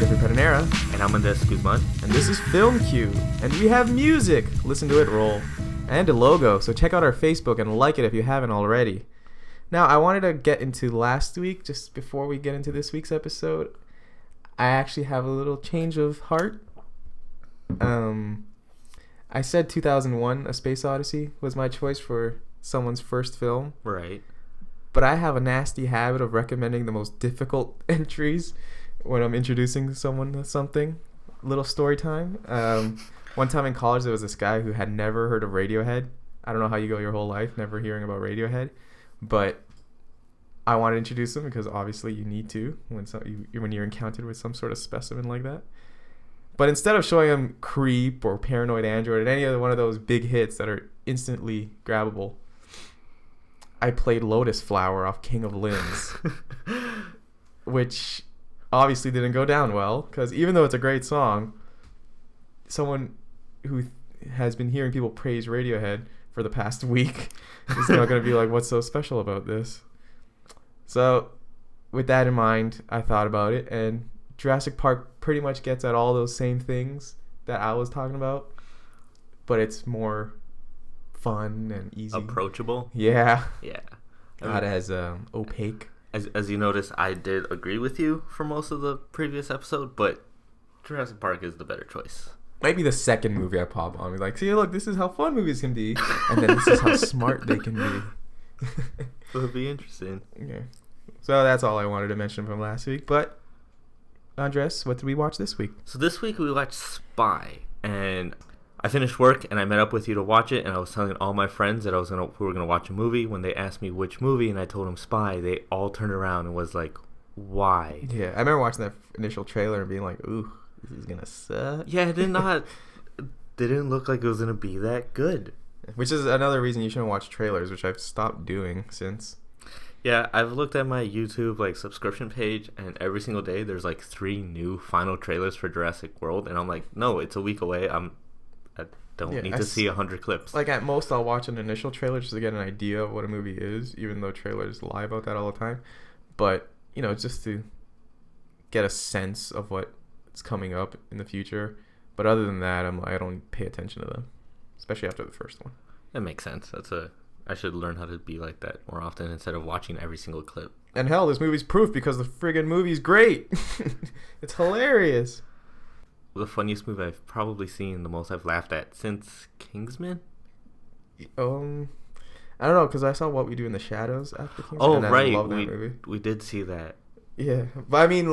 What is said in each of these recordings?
Jeffrey Pedernera. And I'm Andres Guzman. And this is Film Q. And we have music. Listen to it roll. And a logo. So check out our Facebook and like it if you haven't already. Now, I wanted to get into last week, just before we get into this week's episode. I actually have a little change of heart. I said 2001, A Space Odyssey was my choice for someone's first film. Right. But I have a nasty habit of recommending the most difficult entries when I'm introducing someone to something. Little story time. One time in college, there was this guy who had never heard of Radiohead. I don't know how you go your whole life never hearing about Radiohead, but I wanted to introduce him because obviously you need to when you're encountered with some sort of specimen like that. But instead of showing him Creep or Paranoid Android or any other one of those big hits that are instantly grabbable, I played Lotus Flower off King of Limbs, which obviously didn't go down well because even though it's a great song, someone who has been hearing people praise Radiohead for the past week is not going to be like, what's so special about this? So with that in mind, I thought about it, and Jurassic Park pretty much gets at all those same things that I was talking about, but it's more fun and easy. Approachable? Yeah. Yeah. Not as opaque. As you notice, I did agree with you for most of the previous episode, but Jurassic Park is the better choice. Might be the second movie I pop on. Like, see, look, this is how fun movies can be, and then this is how smart they can be. It'll be interesting. Okay. So that's all I wanted to mention from last week, but Andres, what did we watch this week? So this week we watched Spy, and I finished work and I met up with you to watch it, and I was telling all my friends that we were gonna watch a movie. When they asked me which movie and I told them Spy, they all turned around and was like, "Why?" Yeah, I remember watching that initial trailer and being like, "Ooh, this is gonna suck." Yeah, it didn't look like it was gonna be that good. Which is another reason you shouldn't watch trailers, which I've stopped doing since. Yeah, I've looked at my YouTube subscription page, and every single day there's 3 new final trailers for Jurassic World, and I'm like, no, it's a week away. I don't need to see 100 clips. At most, I'll watch an initial trailer just to get an idea of what a movie is, even though trailers lie about that all the time. But just to get a sense of what's coming up in the future. But other than that, I don't pay attention to them, especially after the first one. That makes sense. I should learn how to be like that more often instead of watching every single clip. And hell, this movie's proof because the friggin' movie's great. It's hilarious. The funniest movie I've probably seen, the most I've laughed at since Kingsman? I don't know, because I saw What We Do in the Shadows after Kingsman. Oh, and right. I love that movie. We did see that. Yeah. But I mean,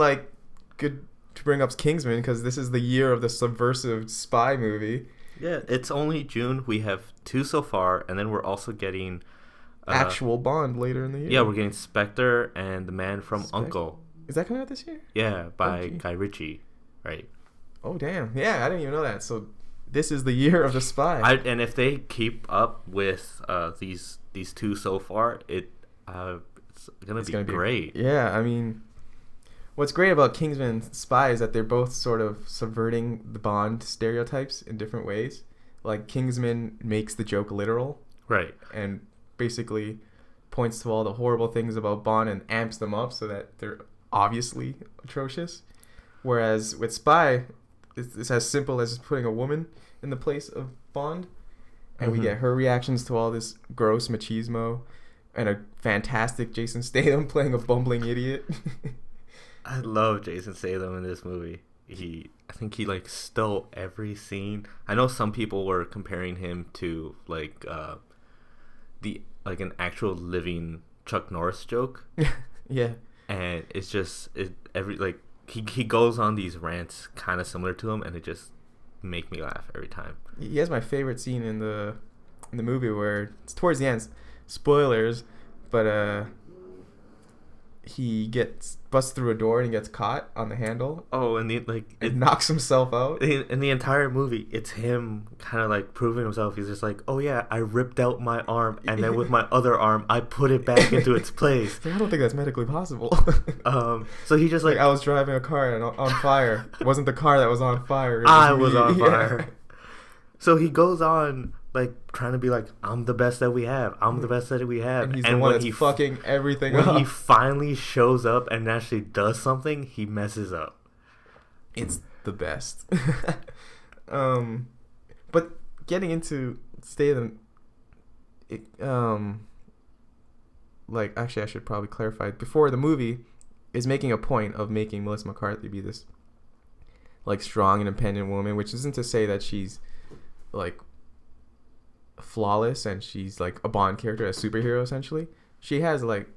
good to bring up Kingsman because this is the year of the subversive spy movie. Yeah, it's only June. We have 2 so far, and then we're also getting actual Bond later in the year. Yeah, we're getting Spectre and The Man from Uncle. Is that coming out this year? Yeah, by Guy Ritchie, right? Oh damn! Yeah, I didn't even know that. So this is the year of the spy. And if they keep up with these 2 so far, it's gonna be great. Yeah, I mean, what's great about Kingsman and Spy is that they're both sort of subverting the Bond stereotypes in different ways. Like, Kingsman makes the joke literal. Right. And basically points to all the horrible things about Bond and amps them up so that they're obviously atrocious. Whereas with Spy, it's as simple as just putting a woman in the place of Bond. And we get her reactions to all this gross machismo and a fantastic Jason Statham playing a bumbling idiot. I love Jason Statham in this movie. I think he stole every scene. I know some people were comparing him to an actual living Chuck Norris joke. Yeah. And it's just he goes on these rants kind of similar to him, and it just make me laugh every time. He has my favorite scene in the movie where it's towards the end. Spoilers, but he busts through a door and he gets caught on the handle. Oh, and it knocks himself out. In the entire movie, it's him kind of proving himself. He's just like, oh yeah, I ripped out my arm, and then with my other arm, I put it back into its place. I don't think that's medically possible. So he just I was driving a car and on fire. It wasn't the car that was on fire. I was on fire. So he goes on trying to be I'm the best that we have. I'm the best that we have. And he's the one that's fucking everything up. When he finally shows up and actually does something, he messes up. It's the best. But getting into stay the it, like actually I should probably clarify before the movie is making a point of making Melissa McCarthy be this like strong independent woman, which isn't to say that she's like flawless and she's like a Bond character, a superhero essentially. She has like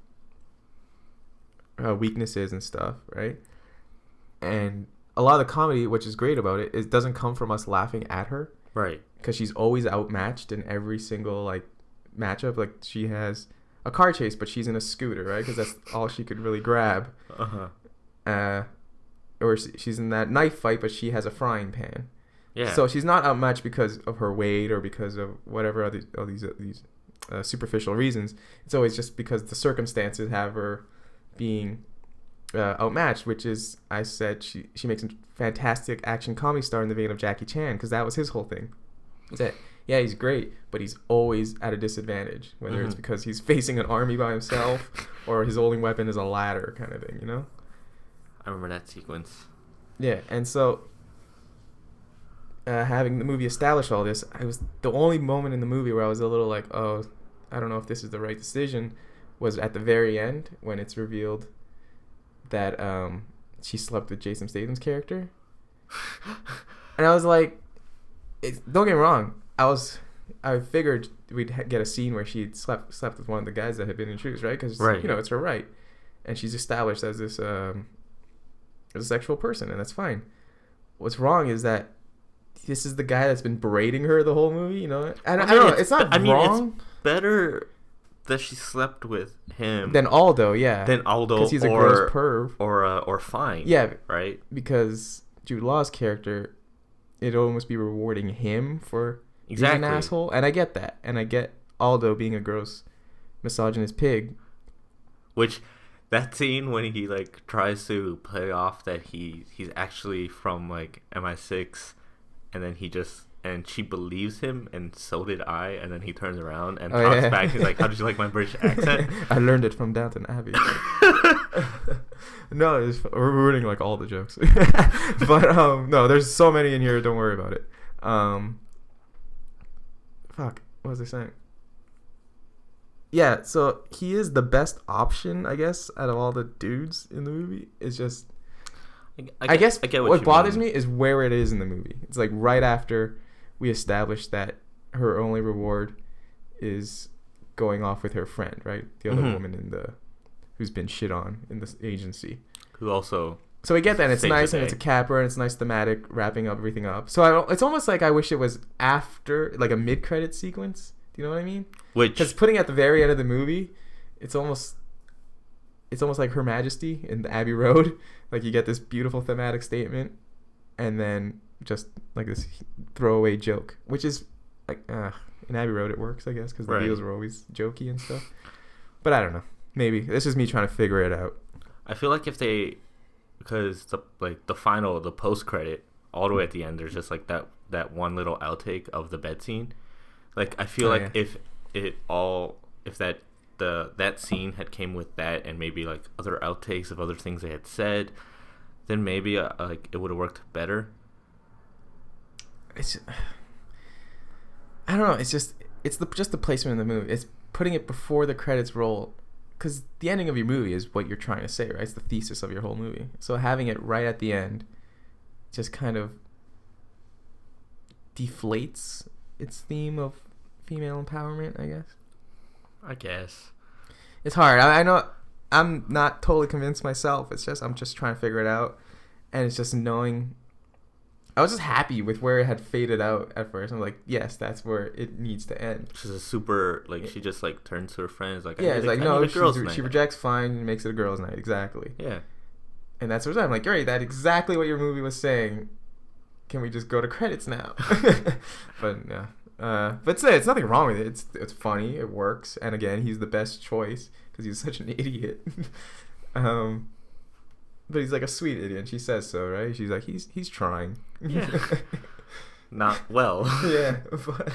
weaknesses and stuff, right? And a lot of the comedy, which is great about it, is doesn't come from us laughing at her, Right. because she's always outmatched in every single like matchup. Like she has a car chase, but she's in a scooter, right? Because that's all she could really grab. Or she's in that knife fight, but she has a frying pan. Yeah. So she's not outmatched because of her weight or because of whatever all these superficial reasons. It's always just because the circumstances have her being outmatched, which is, I said, she makes a fantastic action comedy star in the vein of Jackie Chan, because that was his whole thing. Is that, yeah, he's great, but he's always at a disadvantage, whether it's because he's facing an army by himself or his only weapon is a ladder kind of thing, you know? I remember that sequence. Yeah, and so having the movie establish all this, I was the only moment in the movie where I was a little like, oh, I don't know if this is the right decision, was at the very end when it's revealed that she slept with Jason Statham's character. And I was like, don't get me wrong, I figured we'd get a scene where she slept with one of the guys that had been introduced, right? Because you know, it's her right, and she's established as this as a sexual person, and that's fine. What's wrong is that this is the guy that's been berating her the whole movie, you know? And I don't know, it's not wrong. It's better that she slept with him than Aldo, yeah. Than Aldo, because he's a gross perv. Or fine. Yeah, right. Because Jude Law's character, it'd almost be rewarding him for being an asshole, and I get that, and I get Aldo being a gross, misogynist pig. Which, that scene when he like tries to play off that he's actually from like MI6, and then and she believes him, and so did I, and then he turns around and talks back. He's like, "How did you like my British accent?" I learned it from Downton Abbey. No, we're ruining like all the jokes. But no, there's so many in here. Don't worry about it. Fuck, what was I saying? Yeah, so he is the best option, I guess, out of all the dudes in the movie. It's just, I guess what bothers me is where it is in the movie. It's like right after we established that her only reward is going off with her friend, right? The other woman who's been shit on in this agency. Who also. So we get that, and it's nice, and it's a capper, and it's nice thematic, wrapping everything up. So it's almost like I wish it was after, like a mid-credit sequence. Do you know what I mean? Because putting at the very end of the movie, it's almost like Her Majesty in the Abbey Road. Like you get this beautiful thematic statement, and then just like this throwaway joke, which is like in Abbey Road it works, I guess, because the deals were always jokey and stuff. But I don't know. Maybe this is me trying to figure it out. I feel like because the post credit all the way at the end, there's just like that one little outtake of the bed scene. Like I feel if that scene had came with that, and maybe like other outtakes of other things they had said, then maybe like it would have worked better. I don't know. It's just the placement in the movie. It's putting it before the credits roll, because the ending of your movie is what you're trying to say, right? It's the thesis of your whole movie. So having it right at the end just kind of deflates its theme of female empowerment, I guess. It's hard. I know I'm not totally convinced myself. It's just I'm just trying to figure it out, and it's just knowing. I was just happy with where it had faded out at first. I'm like, yes, that's where it needs to end. She's a super she just like turns to her friends like, yeah, it's like no, she rejects fine and makes it a girls' night, exactly. Yeah, and that's what I'm like. Great, that's exactly what your movie was saying. Can we just go to credits now? But yeah. But it's nothing wrong with it. It's funny. It works. And again, he's the best choice because he's such an idiot. But he's like a sweet idiot. And she says so, right? She's like, he's trying. Yeah. Not well. Yeah. But,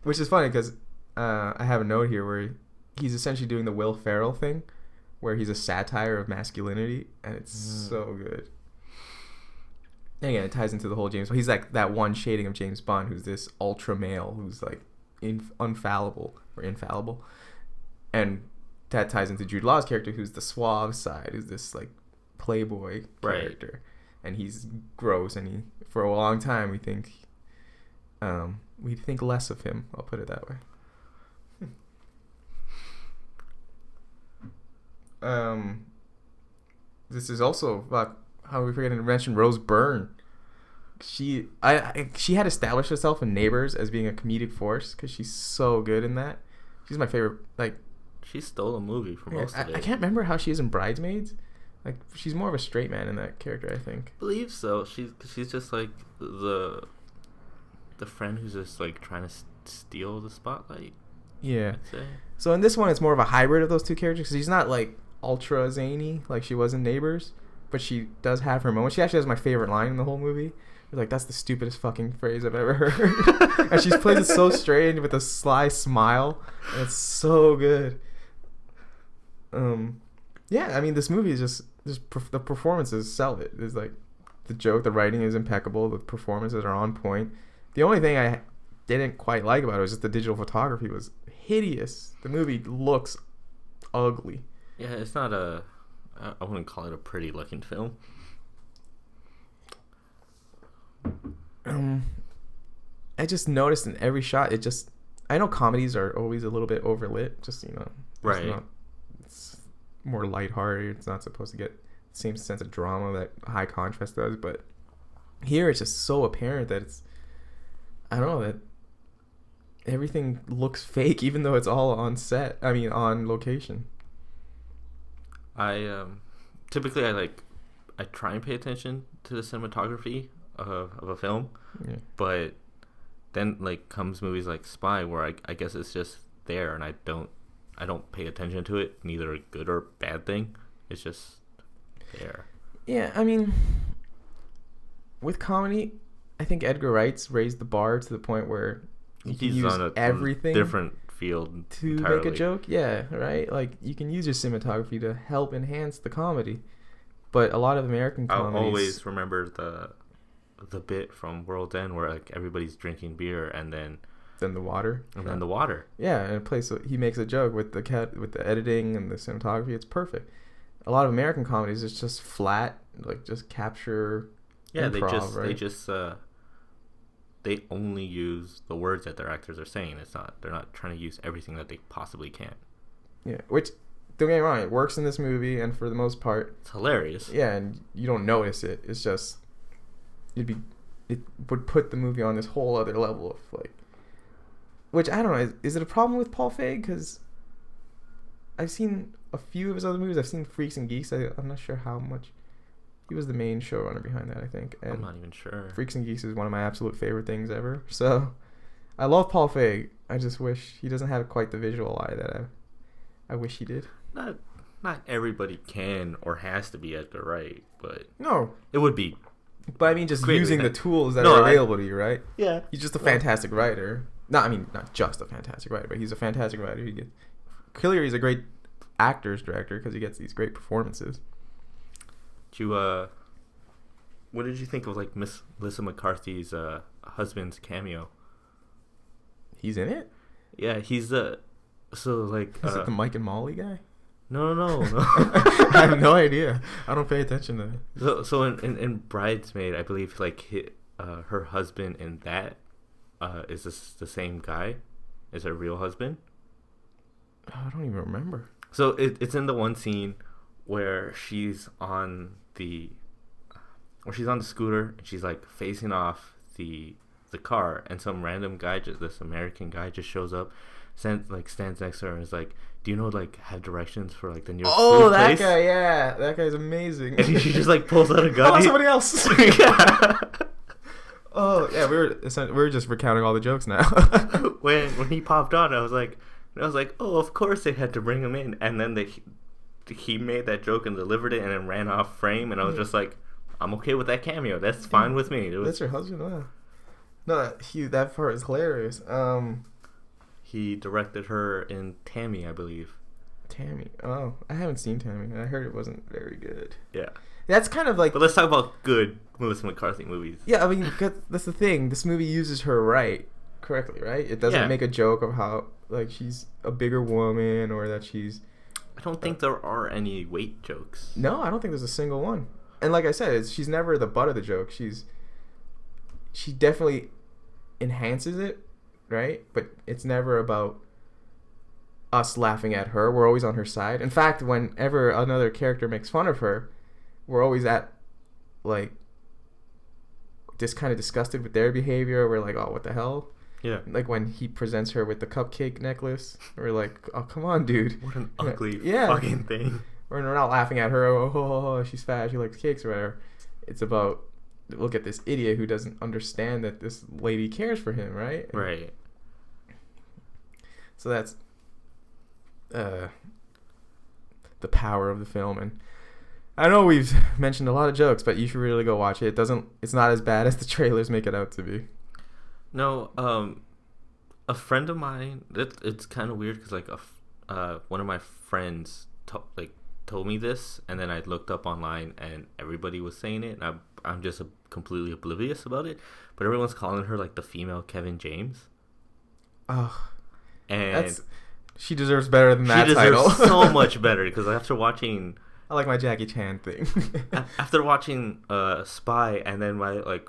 which is funny because I have a note here where he's essentially doing the Will Ferrell thing, where he's a satire of masculinity, and it's so good. And again, it ties into the whole James. He's like that one shading of James Bond, who's this ultra male, who's like infallible, and that ties into Jude Law's character, who's the suave side, who's this like playboy character, and he's gross, and for a long time we think less of him. I'll put it that way. This is also about how we forget to mention Rose Byrne. She had established herself in Neighbors as being a comedic force because she's so good in that. She's my favorite. Like, she stole a movie for most of it. I can't remember how she is in Bridesmaids. Like, she's more of a straight man in that character, I think. I believe so. She's just like the friend who's just like trying to steal the spotlight. Yeah. So in this one, it's more of a hybrid of those two characters. Cause she's not like ultra zany like she was in Neighbors, but she does have her moments. She actually has my favorite line in the whole movie. Like, that's the stupidest fucking phrase I've ever heard. And she plays it so strange with a sly smile, and it's so good. Yeah, I mean, this movie is just the performances sell it. It's like the joke, the writing is impeccable, the performances are on point. The only thing I didn't quite like about it was just the digital photography was hideous. The movie looks ugly. Yeah, it's not I wouldn't call it a pretty looking film. I just noticed in every shot, I know comedies are always a little bit overlit, just, right. It's more lighthearted. It's not supposed to get the same sense of drama that high contrast does, but here it's just so apparent that that everything looks fake, even though it's all on location. I typically I try and pay attention to the cinematography of a film, but then comes movies like Spy, where I guess it's just there, and I don't pay attention to it, neither a good or bad thing. It's just there. Yeah, I mean, with comedy, I think Edgar Wright's raised the bar to the point where you can use everything different field to entirely. Make a joke. Yeah, right. Like, you can use your cinematography to help enhance the comedy, but a lot of American comedies. I'll always remember the bit from World's End where everybody's drinking beer and then the water then the water. Yeah, and it plays. He makes a joke with the editing and the cinematography. It's perfect. A lot of American comedies, it's just flat, just capture. Yeah, improv, they only use the words that their actors are saying. They're not trying to use everything that they possibly can. Yeah, which, don't get me wrong, it works in this movie, and for the most part, it's hilarious. Yeah, and you don't notice it. It's just it would put the movie on this whole other level of which I don't know. Is it a problem with Paul Feig? Because I've seen a few of his other movies. I've seen Freaks and Geeks. I'm not sure how much. He was the main showrunner behind that, I think. And I'm not even sure. Freaks and Geeks is one of my absolute favorite things ever. So, I love Paul Feig. I just wish he doesn't have quite the visual eye that I wish he did. Not everybody can or has to be Edgar Wright, but no, it would be. But I mean, just using the tools that are available to you, right? Yeah. He's just a fantastic writer. Not just a fantastic writer, but he's a fantastic writer. Clearly, he's a great actor's director because he gets these great performances. What did you think of Miss Melissa McCarthy's husband's cameo? He's in it? Yeah, he's is it the Mike and Molly guy? No. I have no idea. I don't pay attention to it. So in Bridesmaid, I believe her husband in that is this the same guy? Is her real husband? I don't even remember. So it's in the one scene where she's on the scooter and she's facing off the car, and some random guy, this American guy, just shows up, stands next to her and is like, do you know have directions for the nearest food place? Guy, yeah, that guy's amazing. And she just pulls out a gun. Oh, somebody else. Yeah. Oh yeah, we were just recounting all the jokes now. when he popped on, I was like, oh, of course they had to bring him in, and then he made that joke and delivered it and then ran off frame, and I was just like, I'm okay with that cameo. That's fine with me. That's your husband? Wow. No, that part is hilarious. He directed her in Tammy, I believe. Tammy. Oh, I haven't seen Tammy. I heard it wasn't very good. Yeah. That's kind of like. But let's talk about good Melissa McCarthy movies. Yeah, I mean, that's the thing. This movie uses her correctly, right? It doesn't make a joke of how like she's a bigger woman or that she's. I don't think there are any weight jokes. No, I don't think there's a single one. And like I said, she's never the butt of the joke. She definitely enhances it, right? But it's never about us laughing at her. We're always on her side. In fact, whenever another character makes fun of her, we're always like just kind of disgusted with their behavior. We're like, oh, what the hell? Yeah. Like when he presents her with the cupcake necklace, we're like, oh, come on, dude. What an ugly fucking thing. We're not laughing at her. Oh, she's fat. She likes cakes or whatever. It's about, look at this idiot who doesn't understand that this lady cares for him, right? Right. So that's the power of the film. And I know we've mentioned a lot of jokes, but you should really go watch it. It's not as bad as the trailers make it out to be. No, a friend of mine. It's kind of weird because like one of my friends told me this, and then I looked up online, and everybody was saying it, and I'm just completely oblivious about it. But everyone's calling her like the female Kevin James. Oh, and she deserves better than that title. She deserves so much better because after watching. I like my Jackie Chan thing. After watching Spy, and then my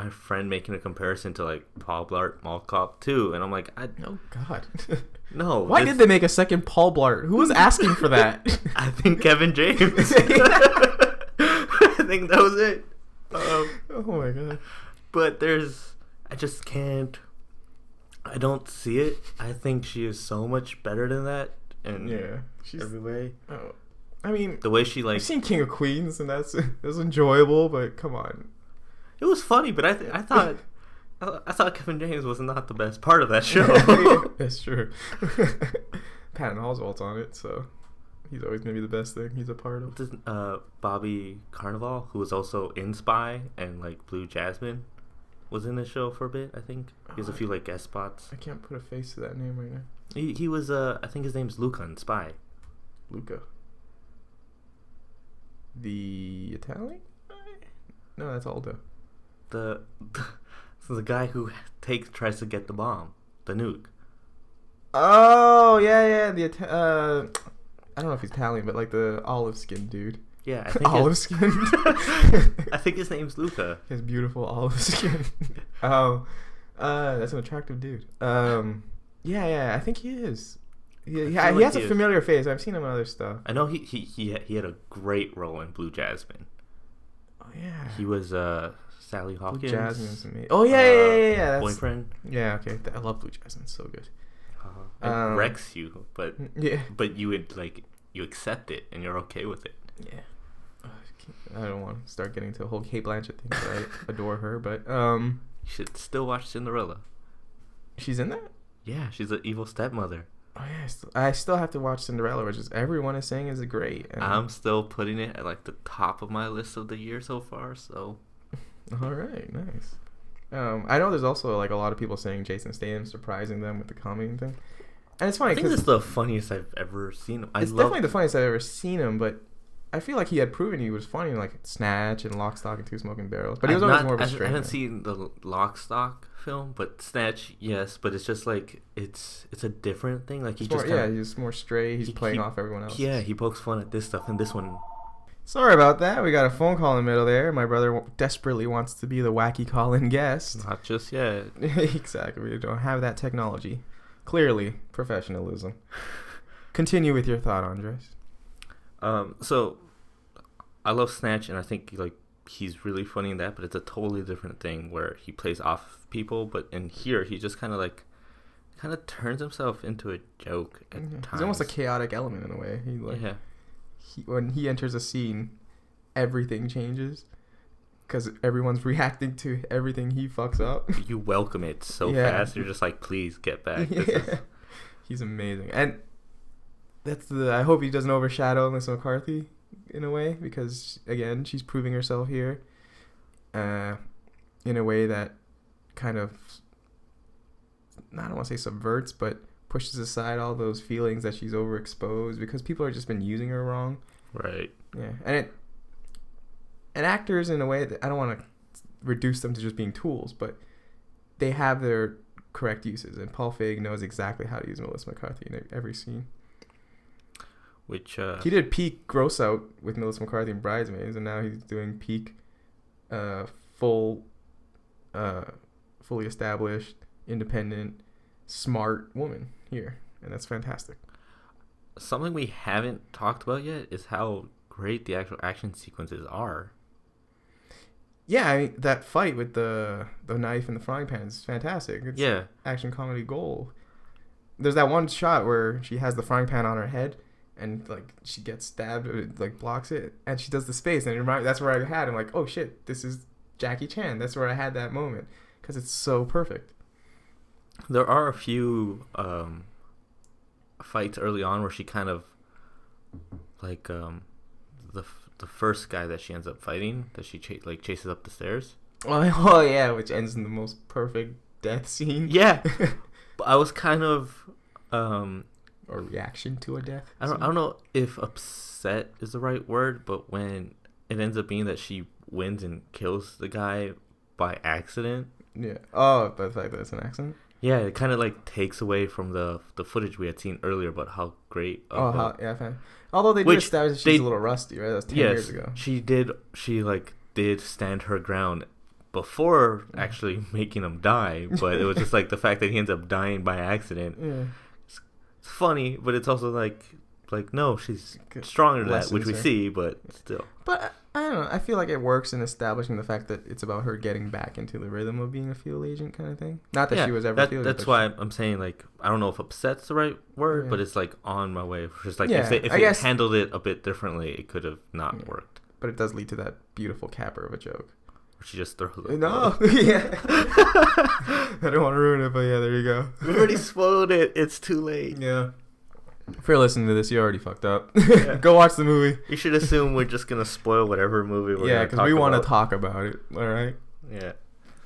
friend making a comparison to like Paul Blart Mall Cop 2, and I'm like, oh god, no. Why did they make a second Paul Blart? Who was asking for that? I think Kevin James. I think that was it. Oh my god. But I just can't. I don't see it. I think she is so much better than that, and she's every way. Oh. I mean, the way she I've seen King of Queens, and it was enjoyable, but come on. It was funny, but I thought Kevin James was not the best part of that show. That's true. Patton Oswalt's on it, so he's always gonna be the best thing he's a part of. Bobby Carnival, who was also in Spy and like Blue Jasmine, was in the show for a bit. I think he has a few like guest spots. I can't put a face to that name right now. He was I think his name's Luca in Spy. Luca. The Italian guy? No, that's Aldo. So the guy who tries to get the bomb, the nuke. Oh yeah. I don't know if he's Italian, but like the olive skin dude. Yeah, I think olive skin. I think his name's Luca. He has beautiful olive skin. Oh, that's an attractive dude. Yeah, I think he is. He has a familiar face. I've seen him in other stuff. I know he had a great role in Blue Jasmine. Oh yeah. He was Sally Hawkins. Blue Jasmine's amazing. Oh yeah. That's, boyfriend. Yeah, okay. I love Blue Jasmine. It's so good. It wrecks you, but you would you accept it and you're okay with it. Yeah. I don't want to start getting to a whole Kate Blanchett thing. I adore her, but you should still watch Cinderella. She's in that? Yeah, she's an evil stepmother. Oh yeah, I still have to watch Cinderella, which is everyone is saying is great. And I'm still putting it at like the top of my list of the year so far. So, all right, nice. I know there's also like a lot of people saying Jason Statham surprising them with the comedy thing, and it's funny. I think this is the funniest I've ever seen him. It's definitely the funniest I've ever seen him, but I feel like he had proven he was funny in like Snatch and Lock, Stock, and Two Smoking Barrels. But he was always more of a straight. I haven't seen the Lock, Stock film, but Snatch, yes. But it's just like it's a different thing. Like he's more straight. He's playing off everyone else. Yeah, he pokes fun at this stuff, and this one. Sorry about that. We got a phone call in the middle there. My brother desperately wants to be the wacky call-in guest. Not just yet. Exactly. We don't have that technology. Clearly, professionalism. Continue with your thought, Andres. So I love Snatch, and I think he's really funny in that, but it's a totally different thing where he plays off people, but in here he just kind of turns himself into a joke at times. He's almost a chaotic element in a way. When he enters a scene, everything changes because everyone's reacting to everything he fucks up. You welcome it so fast. You're just like, please get back. He's amazing, and I hope he doesn't overshadow Melissa McCarthy in a way, because again, she's proving herself here in a way that kind of, I don't want to say subverts, but pushes aside all those feelings that she's overexposed, because people have just been using her wrong. Right. Yeah, and and actors in a way that I don't want to reduce them to just being tools, but they have their correct uses, and Paul Feig knows exactly how to use Melissa McCarthy in every scene. Which he did peak gross out with Melissa McCarthy in Bridesmaids, and now he's doing peak fully established, independent, smart woman here, and that's fantastic. Something we haven't talked about yet is how great the actual action sequences are. Yeah, I mean, that fight with the knife and the frying pan is fantastic. It's action comedy gold. There's that one shot where she has the frying pan on her head, and like she gets stabbed, it, like blocks it, and she does the space, and that's where I had. I'm like, oh shit, this is Jackie Chan. That's where I had that moment because it's so perfect. There are a few fights early on where she kind of like the first guy that she ends up fighting that she chases up the stairs. Oh yeah, which ends in the most perfect death scene. Yeah, but I was kind of or reaction to a death. I don't know if upset is the right word, but when it ends up being that she wins and kills the guy by accident. Yeah. Oh, the fact that it's an accident. Yeah, it kind of like takes away from the footage we had seen earlier about how great. Although they did establish she's a little rusty, right? That was 10 years ago. She did stand her ground before actually making him die, but it was just like the fact that he ends up dying by accident. Yeah. It's funny, but it's also like no, she's stronger than that, which we see, but still. But I don't know. I feel like it works in establishing the fact that it's about her getting back into the rhythm of being a field agent kind of thing. Not that she was ever field agent. That's why I'm saying, like, I don't know if upset's the right word, but it's like on my way. Just like if they handled it a bit differently, it could have not worked. But it does lead to that beautiful capper of a joke. She just throws it. No, yeah. I don't want to ruin it, but yeah, there you go. We already spoiled it. It's too late. Yeah. If you're listening to this, you already fucked up. Yeah. Go watch the movie. You should assume we're just going to spoil whatever movie we're going to talk about. Yeah, because we want to talk about it, all right? Yeah.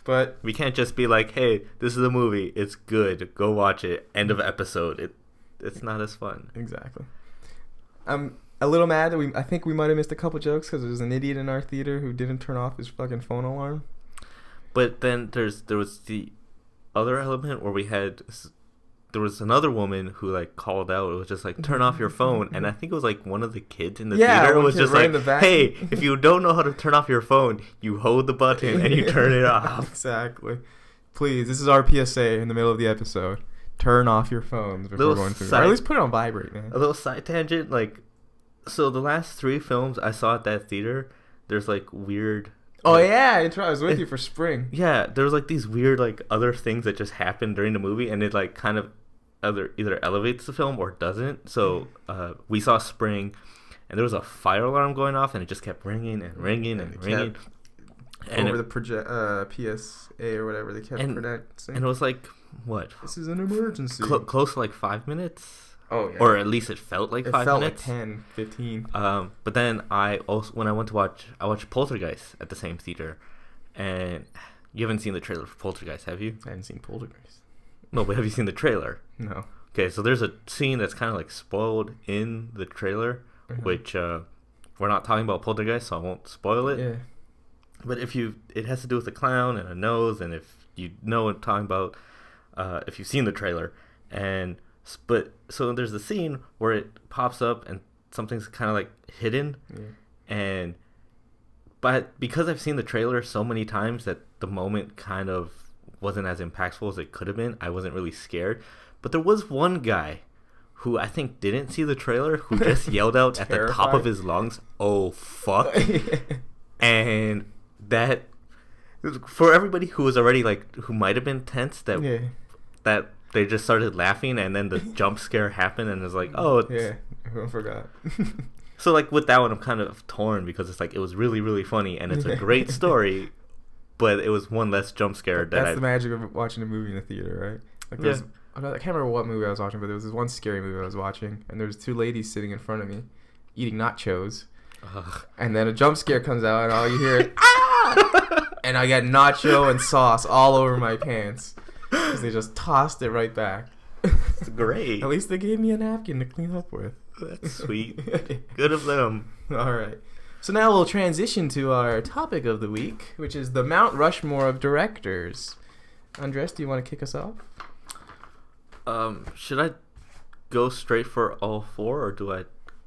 But we can't just be like, hey, this is a movie. It's good. Go watch it. End of episode. It's not as fun. Exactly. I'm a little mad that I think we might have missed a couple jokes because there was an idiot in our theater who didn't turn off his fucking phone alarm. But then there was the other element where there was another woman who like called out. It was just like, turn off your phone. And I think it was like one of the kids in the theater was just like, hey, if you don't know how to turn off your phone, you hold the button and you turn it off. Exactly. Please, this is our PSA in the middle of the episode. Turn off your phones before going through. Or at least put it on vibrate, man. A little side tangent, like, so the last 3 films I saw at that theater, there's like weird. Oh yeah, I was with you for Spring. Yeah, there was like these weird like other things that just happened during the movie, and it like kind of either elevates the film or doesn't. So we saw Spring, and there was a fire alarm going off, and it just kept ringing and ringing and ringing. And over the PSA or whatever they kept pronouncing. And it was like, what? This is an emergency. Close to like 5 minutes. Oh yeah. Or at least it felt like 5 minutes. It felt like 10, 15. But then I watched Poltergeist at the same theater, and you haven't seen the trailer for Poltergeist, have you? I haven't seen Poltergeist. No, but have you seen the trailer? No. Okay, so there's a scene that's kind of like spoiled in the trailer, which we're not talking about Poltergeist, so I won't spoil it. Yeah. But it has to do with a clown and a nose, and if you know what I'm talking about, if you've seen the trailer, so there's a scene where it pops up and something's kind of like hidden, but because I've seen the trailer so many times that the moment kind of wasn't as impactful as it could have been, I wasn't really scared. But there was one guy who I think didn't see the trailer who just yelled out at the top of his lungs, "Oh fuck!" And that, for everybody who was already like, who might have been tense, that they just started laughing, and then the jump scare happened, and it's like, oh, I forgot. So like with that one, I'm kind of torn because it's like it was really really funny and it's a great story, but it was one less jump scare. That's the magic of watching a movie in a theater, right? Like I can't remember what movie I was watching, but there was this one scary movie I was watching, and there was 2 ladies sitting in front of me, eating nachos, and then a jump scare comes out, and all you hear is ah! And I got nacho and sauce all over my pants because they just tossed it right back. It's great. At least they gave me a napkin to clean up with. That's sweet. Good of them. All right. So now we'll transition to our topic of the week, which is the Mount Rushmore of directors. Andres, do you want to kick us off? Should I go straight for all four, or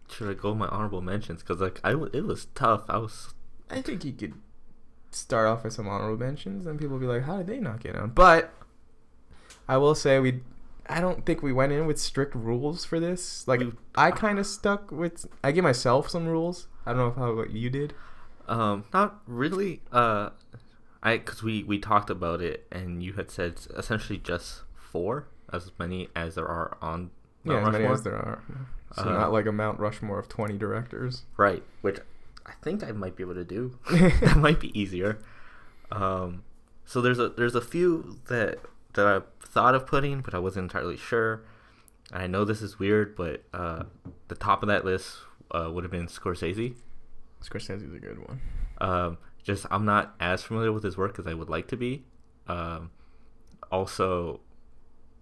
should I go with my honorable mentions? Because it was tough. I think you could start off with some honorable mentions, and people will be like, "How did they not get on?" But I will say I don't think we went in with strict rules for this. Like I kind of stuck with. I gave myself some rules. I don't know what you did. Not really. Because we talked about it, and you had said essentially just 4, as many as there are on Mount Rushmore. As many as there are. So not like a Mount Rushmore of 20 directors. Right, which I think I might be able to do. That might be easier. So there's a few that I thought of putting, but I wasn't entirely sure. And I know this is weird, but the top of that list would have been Scorsese. Scorsese's a good one. I'm not as familiar with his work as I would like to be. Also,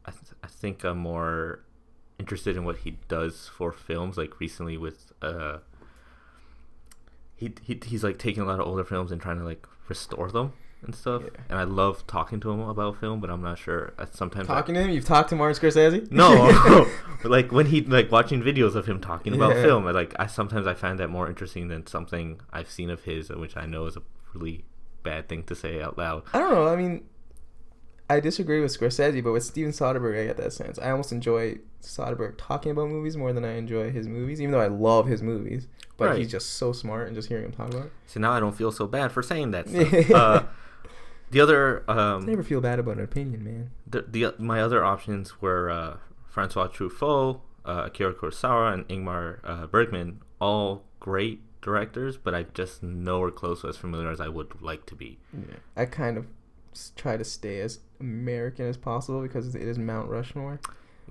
I think I'm more interested in what he does for films. Like recently with he's like taking a lot of older films and trying to like restore them and stuff. Yeah. And I love talking to him about film, but I'm not sure. Sometimes to him, you've talked to Martin Scorsese? No, but like when he like watching videos of him talking about film, I sometimes find that more interesting than something I've seen of his, which I know is a really bad thing to say out loud. I don't know. I mean, I disagree with Scorsese, but with Steven Soderbergh, I get that sense. I almost enjoy Soderbergh talking about movies more than I enjoy his movies, even though I love his movies. But right. He's just so smart, and just hearing him talk about it. So now I don't feel so bad for saying that stuff. The other... never feel bad about an opinion, man. My other options were Francois Truffaut, Akira Kurosawa, and Ingmar Bergman. All great directors, but I just nowhere close to as familiar as I would like to be. Yeah. I kind of try to stay as American as possible because it is Mount Rushmore,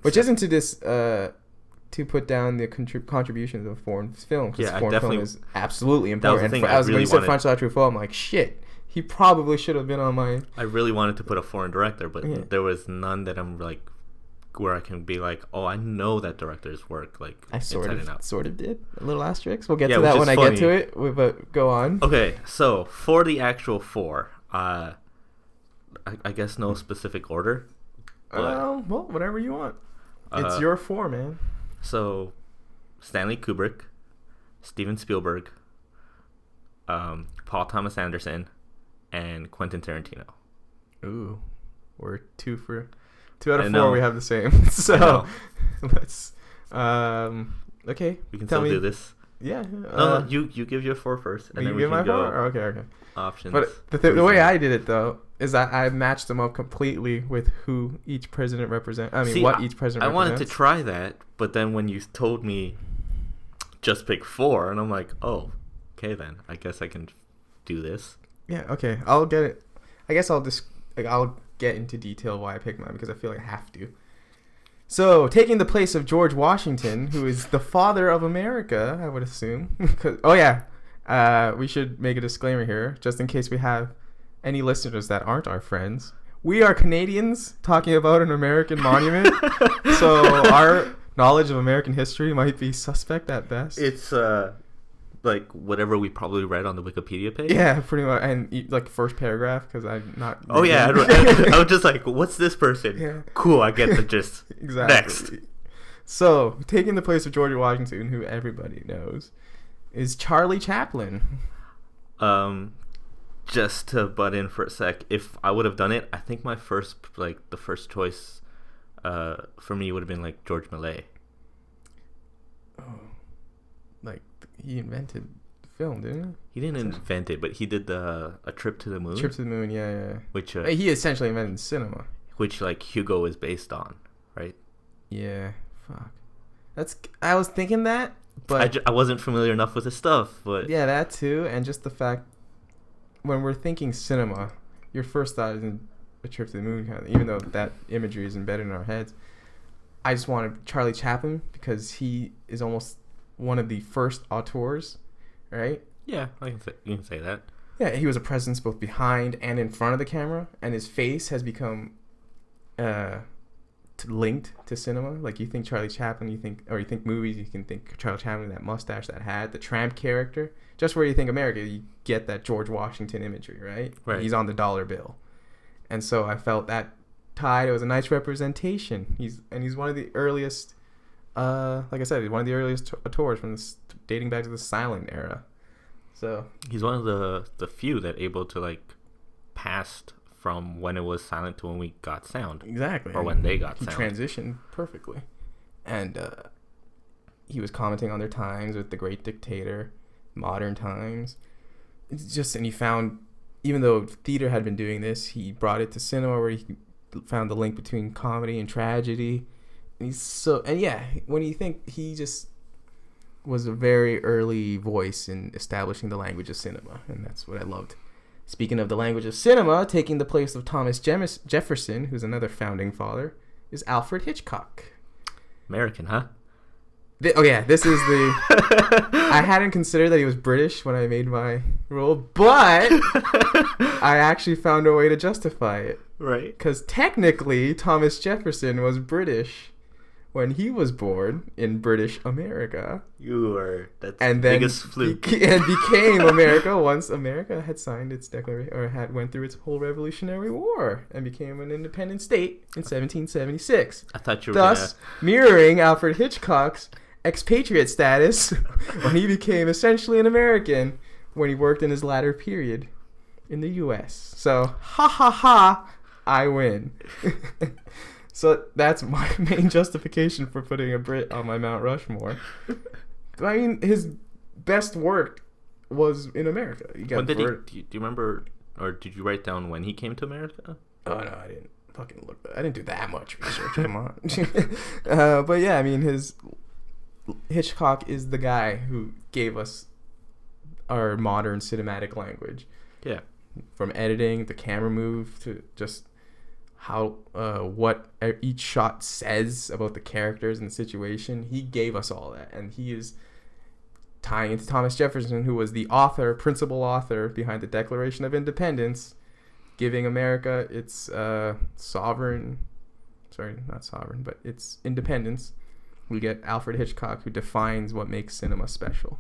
which isn't to this to put down the contributions of foreign film, because foreign film is absolutely important. When you said Francois Truffaut, I'm like, shit, he probably should have been on my... I really wanted to put a foreign director, but there was none that I'm like where I can be like, oh, I know that director's work like I sort of did a little asterisk. We'll get to that when I get to it, but go on. Okay, so for the actual 4, I guess no specific order. Well, whatever you want. It's your 4, man. So, Stanley Kubrick, Steven Spielberg, Paul Thomas Anderson, and Quentin Tarantino. Ooh, we're 2 out of 4. We have the same. So let's. Okay, we can still do this. Yeah. No, you give your 4 first, and then we can go. Okay. Options. But the way I did it though is I matched them up completely with who each president represents. What each president represents. I wanted to try that, but then when you told me just pick 4, and I'm like, oh, okay then. I guess I can do this. Yeah. Okay. I'll get it. I guess I'll get into detail why I picked mine because I feel like I have to. So, taking the place of George Washington, who is the father of America, I would assume. We should make a disclaimer here, just in case we have any listeners that aren't our friends. We are Canadians talking about an American monument, so our knowledge of American history might be suspect at best. It's like whatever we probably read on the Wikipedia page. Yeah, pretty much, and like first paragraph because I'm not. Oh yeah, I was just like, "What's this person?" Yeah. Cool, I get the gist. Exactly. Next. So, taking the place of George Washington, who everybody knows, is Charlie Chaplin. Just to butt in for a sec, if I would have done it, I think the first choice, for me would have been like George Millet. Oh, like he invented film, didn't he? He didn't invent it, but he did A Trip to the Moon. Trip to the Moon, yeah. Which he essentially invented cinema. Which like Hugo is based on, right? Yeah. Fuck. I was thinking that, but I wasn't familiar enough with his stuff, but yeah, that too, and just the fact when we're thinking cinema, your first thought isn't A Trip to the Moon, kind of, even though that imagery is embedded in our heads. I just wanted Charlie Chaplin because he is almost one of the first auteurs, right? Yeah, you can say that. Yeah, he was a presence both behind and in front of the camera, and his face has become, to linked to cinema. Like you think Charlie Chaplin, you think movies, you can think Charlie Chaplin, that mustache, that hat, the tramp character. Just where you think America, you get that George Washington imagery, right? Right. He's on the dollar bill. And so I felt that tied. It was a nice representation. He's one of the earliest, like I said, he's one of the earliest auteurs from dating back to the silent era. So he's one of the few that able to like passed from when it was silent to when we got sound. Exactly. Or when they got he sound. He transitioned perfectly. And he was commenting on their times with The Great Dictator, modern times. It's just, and he found, even though theater had been doing this, he brought it to cinema where he found the link between comedy and tragedy. And when you think, he just was a very early voice in establishing the language of cinema, and that's what I loved. Speaking of the language of cinema, taking the place of Thomas Jefferson, who's another founding father, is Alfred Hitchcock. American, huh? This is the... I hadn't considered that he was British when I made my rule, but I actually found a way to justify it. Right. Because technically, Thomas Jefferson was British when he was born in British America. That's and the then biggest fluke. And became America once America had signed its declaration, or went through its whole Revolutionary War and became an independent state in 1776. I thought you were thus mirroring Alfred Hitchcock's expatriate status when he became essentially an American when he worked in his latter period in the U.S. So, ha ha ha, I win. So that's my main justification for putting a Brit on my Mount Rushmore. I mean, his best work was in America. When did do you remember, or did you write down when he came to America? Oh, no, I didn't fucking look. I didn't do that much research. Come on. But yeah, I mean, Hitchcock is the guy who gave us our modern cinematic language. Yeah. From editing, the camera move, to just how what each shot says about the characters and the situation. He gave us all that, and he is tying into Thomas Jefferson, who was the principal author behind the Declaration of Independence, giving America its its independence. We get Alfred Hitchcock, who defines what makes cinema special.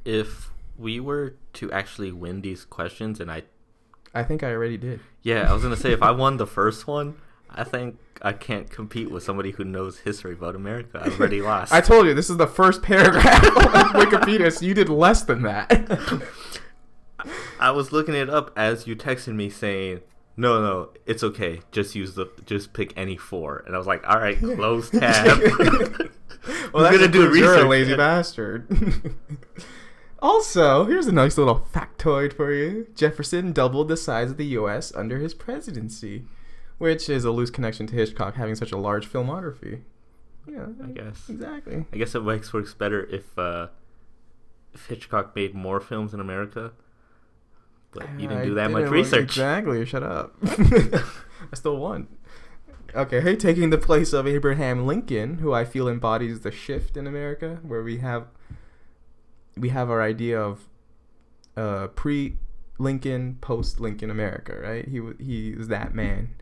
If we were to actually win these questions, and I think I already did. Yeah, I was going to say, if I won the first one, I think I can't compete with somebody who knows history about America. I already lost. I told you, this is the first paragraph on Wikipedia, so you did less than that. I was looking it up as you texted me saying, no, it's okay. Just pick any 4. And I was like, all right, close tab. Well, that's because you're a lazy bastard. Also, here's a nice little factoid for you. Jefferson doubled the size of the U.S. under his presidency, which is a loose connection to Hitchcock having such a large filmography. Yeah, I guess. Exactly. I guess it works better if Hitchcock made more films in America, but you didn't do that much research. Exactly. Shut up. I still won. Okay, taking the place of Abraham Lincoln, who I feel embodies the shift in America, where we have our idea of pre-Lincoln, post-Lincoln America, right? He was that man.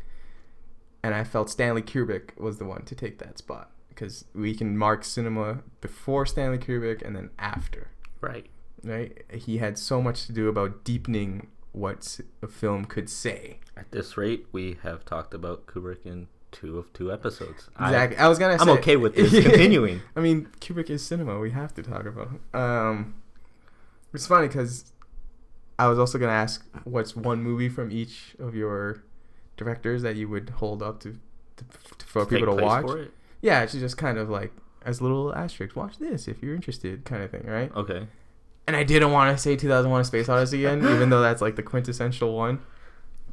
And I felt Stanley Kubrick was the one to take that spot, because we can mark cinema before Stanley Kubrick and then after. Right. He had so much to do about deepening what a film could say. At this rate, we have talked about Kubrick in 2 of 2 episodes. Exactly. I'm okay with this continuing. I mean, Kubrick is cinema. We have to talk about him. It's funny because I was also going to ask what's one movie from each of your directors that you would hold up for people to watch. Yeah, it's just kind of like as little asterisks. Watch this if you're interested, kind of thing, right? Okay. And I didn't want to say 2001: A Space Odyssey again, even though that's like the quintessential one.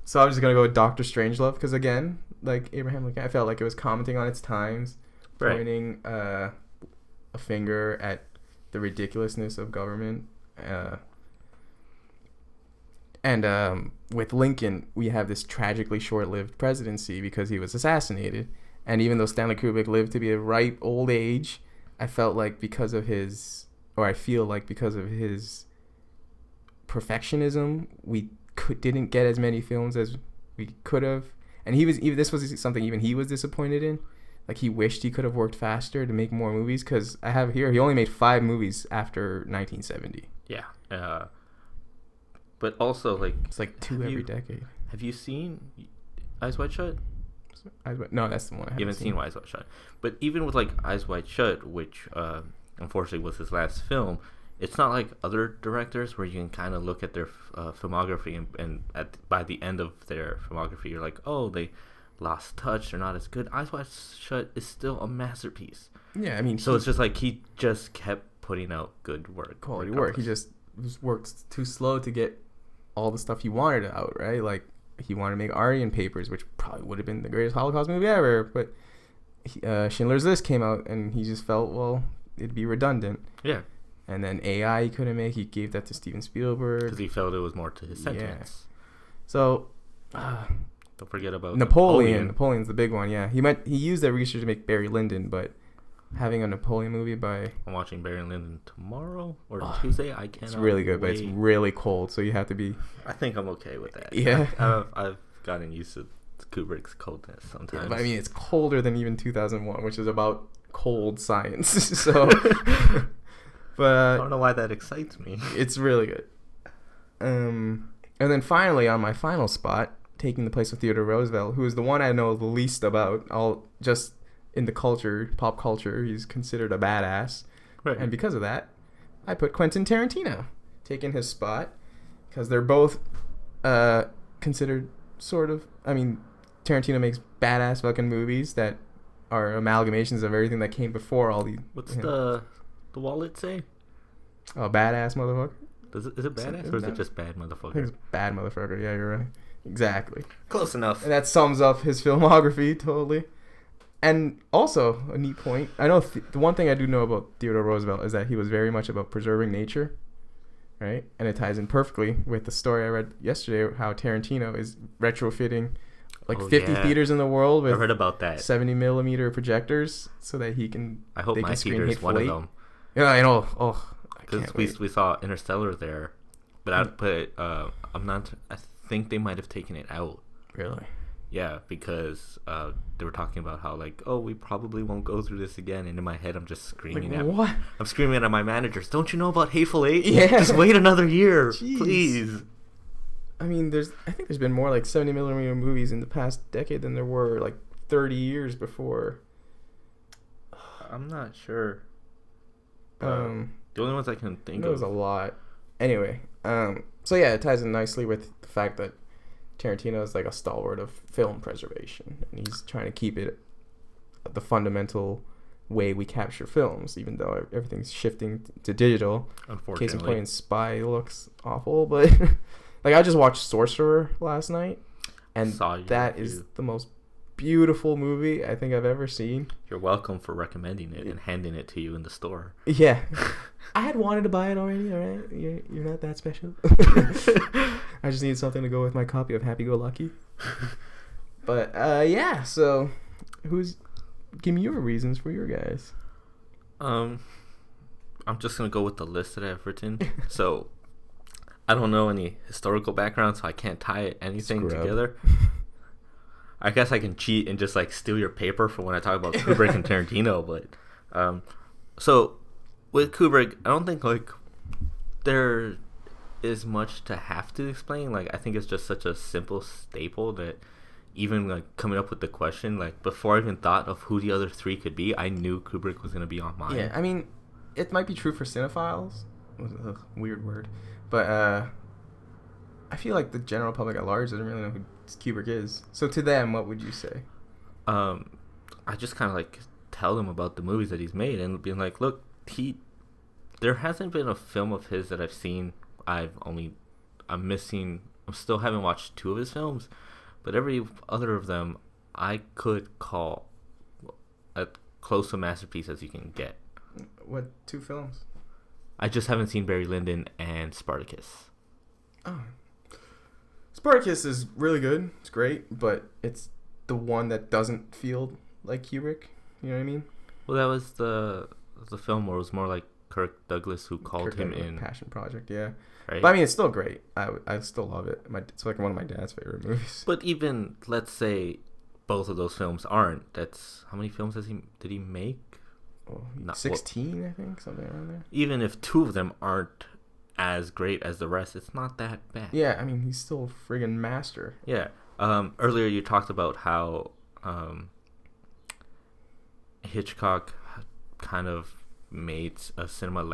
So I'm just gonna go with Doctor Strangelove because again, like Abraham Lincoln, I felt like it was commenting on its times, pointing a finger at the ridiculousness of government. And with Lincoln, we have this tragically short-lived presidency because he was assassinated. And even though Stanley Kubrick lived to be a ripe old age, I feel like because of his perfectionism, we didn't get as many films as we could have. And this was something even he was disappointed in, like he wished he could have worked faster to make more movies, because I have here he only made 5 movies after 1970. Yeah. But also, like, It's like 2 every decade. Have you seen Eyes Wide Shut? No, that's the one I haven't You haven't seen Eyes Wide Shut. But even with, like, Eyes Wide Shut, which unfortunately was his last film, it's not like other directors where you can kind of look at their filmography and by the end of their filmography, you're like, oh, they lost touch, they're not as good. Eyes Wide Shut is still a masterpiece. Yeah, I mean, so it's just like he just kept putting out good work. Quality work. He just worked too slow to get all the stuff he wanted out, right? Like, he wanted to make Aryan Papers, which probably would have been the greatest Holocaust movie ever, but Schindler's List came out, and he just felt, well, it'd be redundant. Yeah. And then AI he couldn't make. He gave that to Steven Spielberg. Because he felt it was more to his sentiments. Yeah. So, don't forget about Napoleon. Napoleon's the big one, yeah. He used that research to make Barry Lyndon, but having a Napoleon movie by... I'm watching Barry Lyndon tomorrow or Tuesday. I cannot. It's really good, but it's really cold, so you have to be... I think I'm okay with that. Yeah. I've gotten used to Kubrick's coldness sometimes. Yeah, but I mean, it's colder than even 2001, which is about cold science. So... But I don't know why that excites me. It's really good. And then finally, on my final spot, taking the place of Theodore Roosevelt, who is the one I know the least about. Just in the culture, pop culture, he's considered a badass. Right. And because of that, I put Quentin Tarantino, taking his spot, because they're both considered sort of... I mean, Tarantino makes badass fucking movies that are amalgamations of everything that came before all these... What's the wallet say? Oh, badass motherfucker. Is it badass or is it just bad motherfucker? I think it's bad motherfucker. Yeah, you're right. Exactly. Close enough. And that sums up his filmography totally. And also a neat point. I know the one thing I do know about Theodore Roosevelt is that he was very much about preserving nature, right? And it ties in perfectly with the story I read yesterday, how Tarantino is retrofitting like 50 theaters in the world with I heard about that 70 millimeter projectors so that he can. I hope my theater is one of them. Yeah, I know. Oh, because we saw Interstellar there, but I think they might have taken it out. Really? Yeah, because they were talking about how, like, oh, we probably won't go through this again, and in my head I'm just screaming what? I'm screaming at my managers. Don't you know about Hateful Eight? Yeah. Just wait another year, Jeez. please. I mean, I think there's been more like 70 millimeter movies in the past decade than there were like 30 years before. I'm not sure. The only ones I can think of. There's a lot. Anyway, so yeah, it ties in nicely with the fact that Tarantino is like a stalwart of film preservation, and he's trying to keep it the fundamental way we capture films, even though everything's shifting to digital. Unfortunately. Case in point, Spy looks awful, but like I just watched Sorcerer last night, and that is the most beautiful movie I think I've ever seen. You're welcome for recommending it and handing it to you in the store. Yeah. I had wanted to buy it already, alright? You're not that special. I just need something to go with my copy of Happy Go Lucky. But, yeah, so give me your reasons for your guys. I'm just going to go with the list that I've written. So, I don't know any historical background, so I can't tie anything together. I guess I can cheat and just like steal your paper for when I talk about Kubrick and Tarantino, but so with Kubrick, I don't think like there is much to have to explain. Like I think it's just such a simple staple that even like coming up with the question, like before I even thought of who the other three could be, I knew Kubrick was gonna be on mine. Yeah, I mean, it might be true for cinephiles. Ugh, weird word, but I feel like the general public at large doesn't really know who Kubrick is. So to them, what would you say? I just kind of like tell them about the movies that he's made and being like, look, there hasn't been a film of his that I've seen. I still haven't watched 2 of his films, but every other of them I could call as close to masterpiece as you can get. What 2 films? I just haven't seen Barry Lyndon and Spartacus. Oh. Spartacus is really good. It's great, but it's the one that doesn't feel like Kubrick. You know what I mean? Well, that was the film where it was more like Kirk Douglas who called him in. Passion Project, yeah. Right? But I mean, it's still great. I still love it. It's like one of my dad's favorite movies. But even, let's say, both of those films aren't. That's how many films did he make? Oh, 16, I think, something around there. Even if 2 of them aren't as great as the rest, it's not that bad. Yeah, I mean, he's still a friggin' master. Yeah. Earlier you talked about how Hitchcock kind of made a cinematic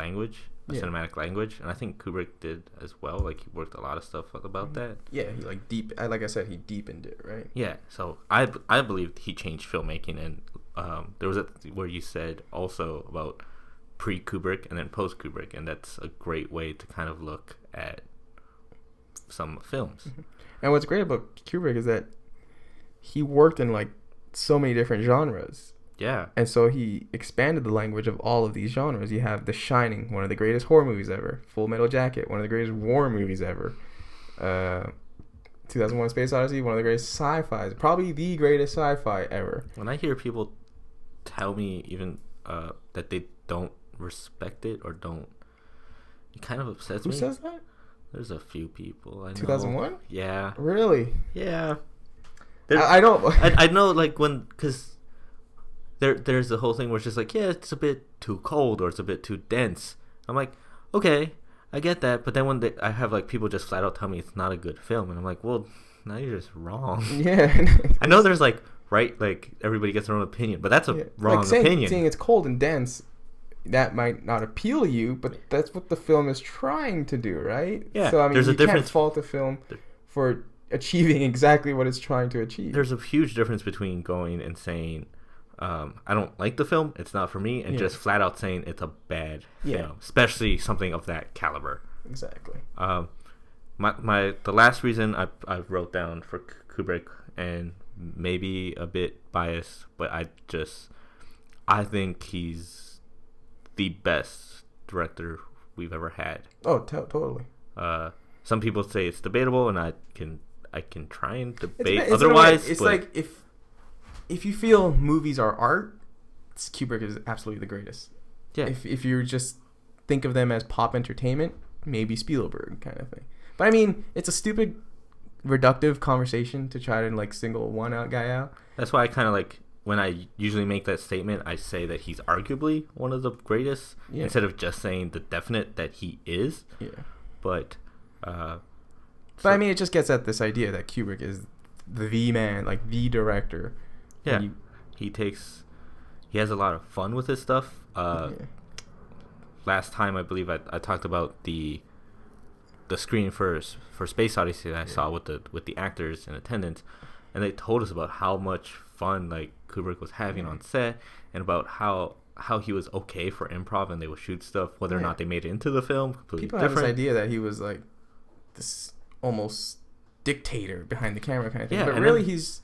language, and I think Kubrick did as well. Like, he worked a lot of stuff about that. Yeah, he like I said, he deepened it, right? Yeah, so I believe he changed filmmaking, and there was where you said also about pre-Kubrick and then post-Kubrick, and that's a great way to kind of look at some films. And what's great about Kubrick is that he worked in like so many different genres. Yeah. And so he expanded the language of all of these genres. You have The Shining, one of the greatest horror movies ever. Full Metal Jacket, one of the greatest war movies ever. 2001: Space Odyssey, one of the greatest sci-fis. Probably the greatest sci-fi ever. When I hear people tell me even that they don't respect it or don't, it kind of upsets me. Who says that? There's a few people I know. 2001? Yeah. Really? Yeah. I don't... I know, like, because... There's the whole thing where it's just like, yeah, it's a bit too cold or it's a bit too dense. I'm like, okay, I get that. But then when I have like people just flat out tell me it's not a good film, and I'm like, well, now you're just wrong. Yeah. I know there's like, right, like everybody gets their own opinion, but that's a wrong opinion. Saying it's cold and dense, that might not appeal to you, but that's what the film is trying to do, right? Yeah. So I mean, there's you can't fault the film for achieving exactly what it's trying to achieve. There's a huge difference between going and saying, I don't like the film, it's not for me, and just flat out saying it's a bad film, especially something of that caliber. Exactly. The last reason I wrote down for Kubrick, and maybe a bit biased, but I think he's the best director we've ever had. Oh, totally. Some people say it's debatable, and I can try and debate it's otherwise. It's like if you feel movies are art, Kubrick is absolutely the greatest. Yeah. If you just think of them as pop entertainment, maybe Spielberg kind of thing. But I mean, it's a stupid, reductive conversation to try to like single one guy out. That's why I kind of like, when I usually make that statement, I say that he's arguably one of the greatest, instead of just saying the definite that he is. Yeah. But I mean, it just gets at this idea that Kubrick is the man, like the director. Yeah, he has a lot of fun with his stuff. Last time I believe I talked about the screening for Space Odyssey that I saw with the actors in attendance, and they told us about how much fun like Kubrick was having on set, and about how he was okay for improv, and they would shoot stuff whether or not they made it into the film. Completely People different. have this idea that he was like this almost dictator behind the camera kind of thing, but really he's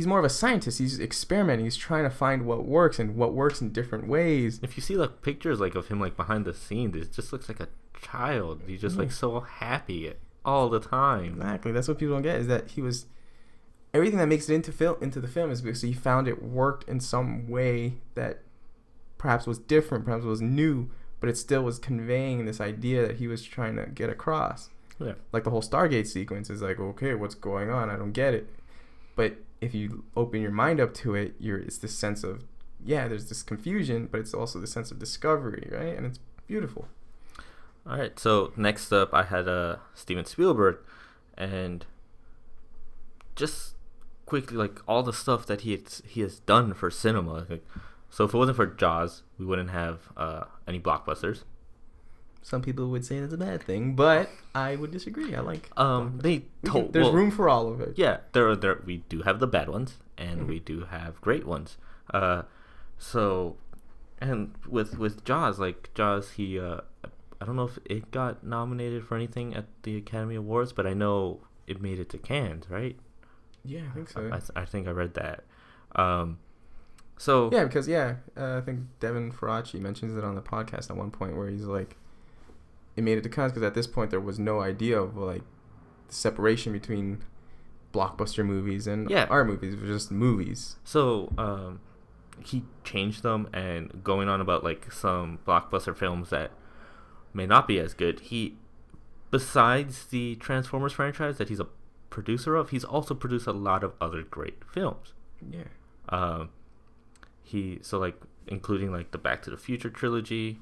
more of a scientist. He's experimenting. He's trying to find what works and what works in different ways. If you see like pictures like of him like behind the scenes, it just looks like a child. He's just like so happy all the time. Exactly. That's what people don't get, is that he was everything that makes it into the film is because he found it worked in some way that perhaps was different, perhaps was new, but it still was conveying this idea that he was trying to get across. Yeah. Like the whole Stargate sequence is like, okay, what's going on? I don't get it. But if you open your mind up to it, it's this sense of, there's this confusion, but it's also the sense of discovery, right? And it's beautiful. All right, so next up, I had Steven Spielberg, and just quickly, like all the stuff that he has done for cinema. Like, so if it wasn't for Jaws, we wouldn't have any blockbusters. Some people would say that's a bad thing, but I would disagree. I like there's room for all of it. Yeah, we do have the bad ones, and we do have great ones. So, and with Jaws, he I don't know if it got nominated for anything at the Academy Awards, but I know it made it to Cannes, right? Yeah, I think so. I think I read that. So yeah, because I think Devin Faraci mentions it on the podcast at one point where he's like, it made it to Cannes because at this point there was no idea of like the separation between blockbuster movies and art movies. It was just movies. So he changed them, and going on about like some blockbuster films that may not be as good. He, besides the Transformers franchise that he's a producer of, he's also produced a lot of other great films. Yeah. Including like the Back to the Future trilogy.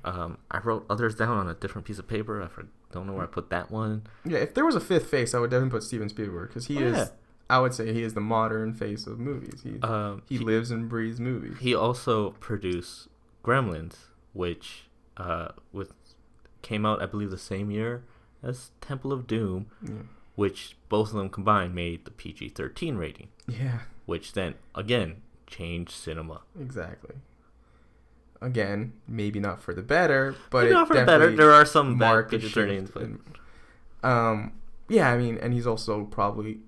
I wrote others down on a different piece of paper. Don't know where I put that one. Yeah, if there was a fifth face, I would definitely put Steven Spielberg, because he is. I would say he is the modern face of movies. He lives and breathes movies. He also produced Gremlins, which came out, I believe, the same year as Temple of Doom, which both of them combined made the PG-13 rating. Yeah. Which then, again, changed cinema. Exactly. Again, maybe not for the better, but maybe not for the better. There are some bad PG-13s. Yeah, I mean, and he's also probably,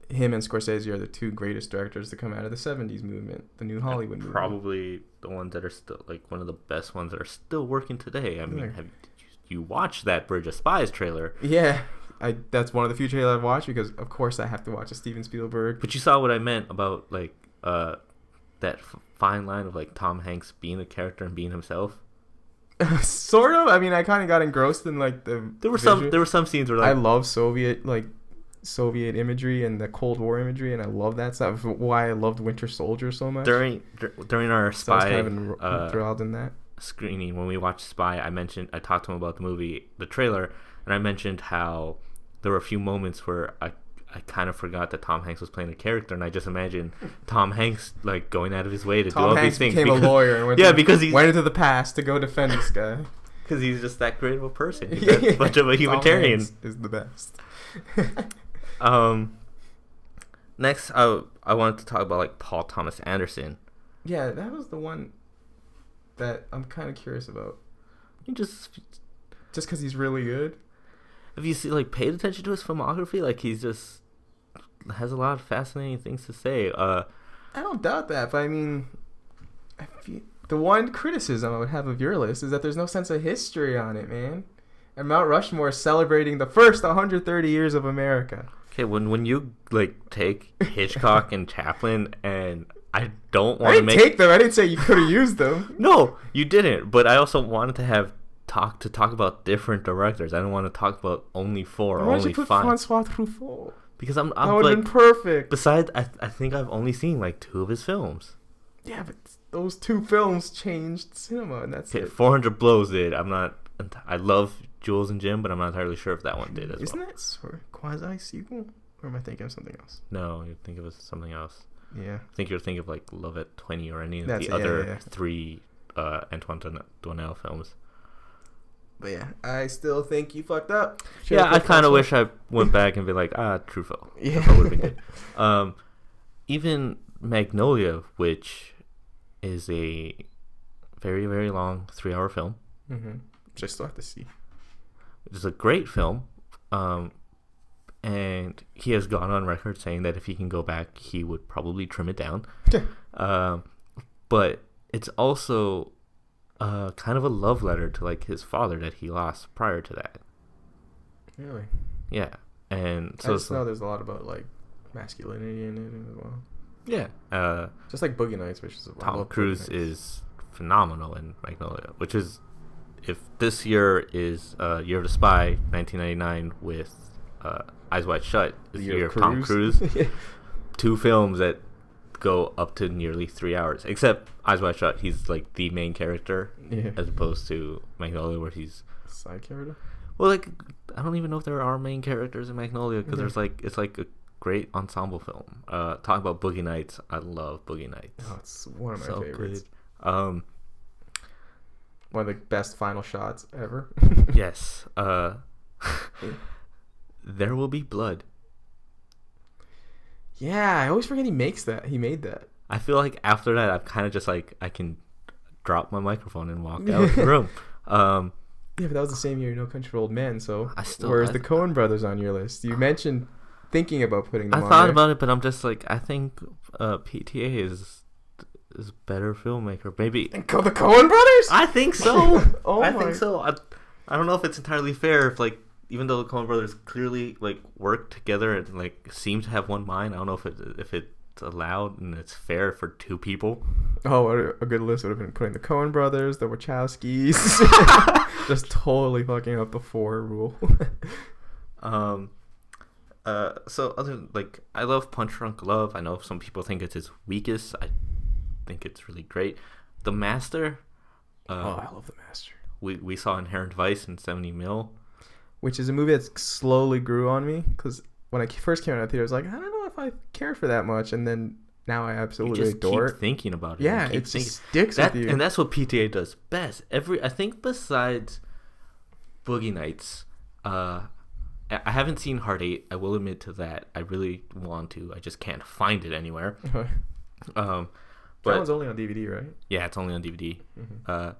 him and Scorsese are the two greatest directors to come out of the 70s movement, the new Hollywood movement. Probably the ones that are still, like, one of the best ones that are still working today. I mean, have you watched that Bridge of Spies trailer? Yeah. That's one of the few trailers I've watched, because, of course, I have to watch a Steven Spielberg. But you saw what I meant about, like, that fine line of, like, Tom Hanks being a character and being himself. Sort of. I mean, I kind of got engrossed in, like, there were some scenes where, like, I love Soviet imagery and the Cold War imagery, and I love that stuff. Why I loved Winter Soldier so much. During our Spy, I was kind of enthralled in that screening, when we watched Spy, I talked to him about the trailer, and I mentioned how there were a few moments where I kind of forgot that Tom Hanks was playing a character, and I just imagined Tom Hanks, like, going out of his way to do all these things. Tom Hanks became a lawyer and went into the past to go defend this guy. Because he's just that great of a person. He's that much of a humanitarian. Tom Hanks is the best. Next, I wanted to talk about, like, Paul Thomas Anderson. Yeah, that was the one that I'm kind of curious about. Just because he's really good. Have you paid attention to his filmography? Like, he's just has a lot of fascinating things to say. I don't doubt that, but I mean, the one criticism I would have of your list is that there's no sense of history on it, man. And Mount Rushmore is celebrating the first 130 years of America. Okay, when you, like, take Hitchcock and Chaplin, and I don't want to make... take them. I didn't say you could have used them. No, you didn't. But I also wanted to have talk about different directors. I don't want to talk about only 4 or only 5. Why'd you put Francois Truffaut? Because I'm that would have been perfect. Besides, I think I've only seen, like, 2 of his films. Yeah, but those 2 films changed cinema, and that's it. 400 Blows did. I love Jules and Jim, but I'm not entirely sure if that one did as Isn't well. that sort of quasi-sequel? Or am I thinking of something else? No, you'd think of something else. Yeah. I think you're thinking of, like, Love at 20 or any of the other 3 Antoine Doinel films. But yeah, I still think you fucked up. I kind of wish I went back and be like, Truffaut. Yeah. Truffaut would have been good. Even Magnolia, which is a very, very long 3-hour film. Mm-hmm. Just still have to see. It's a great film. And he has gone on record saying that if he can go back, he would probably trim it down. But it's also... kind of a love letter to, like, his father that he lost prior to that. Really? Yeah. And so I just know there's a lot about, like, masculinity in it as well. Yeah. Just like Boogie Nights, which is Tom Cruise is phenomenal in Magnolia, which is, if this year is Year of the Spy, 1999, with Eyes Wide Shut, is the year of Tom Cruise. 2 films that go up to nearly 3 hours, except Eyes Wide Shut. He's, like, the main character, as opposed to Magnolia, where he's side character. Well, like, I don't even know if there are main characters in Magnolia, because there's, like, it's like a great ensemble film. Talking about Boogie Nights, I love Boogie Nights. Oh, it's one of my favorites. Good. One of the best final shots ever. Yes. There Will Be Blood. Yeah, I always forget he made that. I feel like after that, I'm kind of just like, I can drop my microphone and walk out of the room. Yeah, but that was the same year No Country for Old Men, so where's the Coen brothers on your list? You mentioned thinking about putting them on thought there. about it, but I'm just like, I think PTA is a better filmmaker. Maybe the Coen brothers? I think so. I think so. I don't know if it's entirely fair if, like, even though the Coen brothers clearly, like, work together and, like, seem to have one mind, I don't know if it's allowed and it's fair for 2 people. Oh, a good list would have been putting the Coen brothers, the Wachowskis, just totally fucking up the 4 rule. So other like I love Punch Drunk Love. I know some people think it's his weakest. I think it's really great. The Master. I love The Master. We saw Inherent Vice in 70 mil, which is a movie that slowly grew on me because when I first came out of the theater, I was like, I don't know if I care for that much, and then now I absolutely you just adore keep it. thinking about it. Yeah, it just sticks with you, and that's what PTA does best. I think besides Boogie Nights, I haven't seen Heart 8. I will admit to that. I really want to. I just can't find it anywhere. That one's only on DVD, right? Yeah, it's only on DVD. Mm-hmm.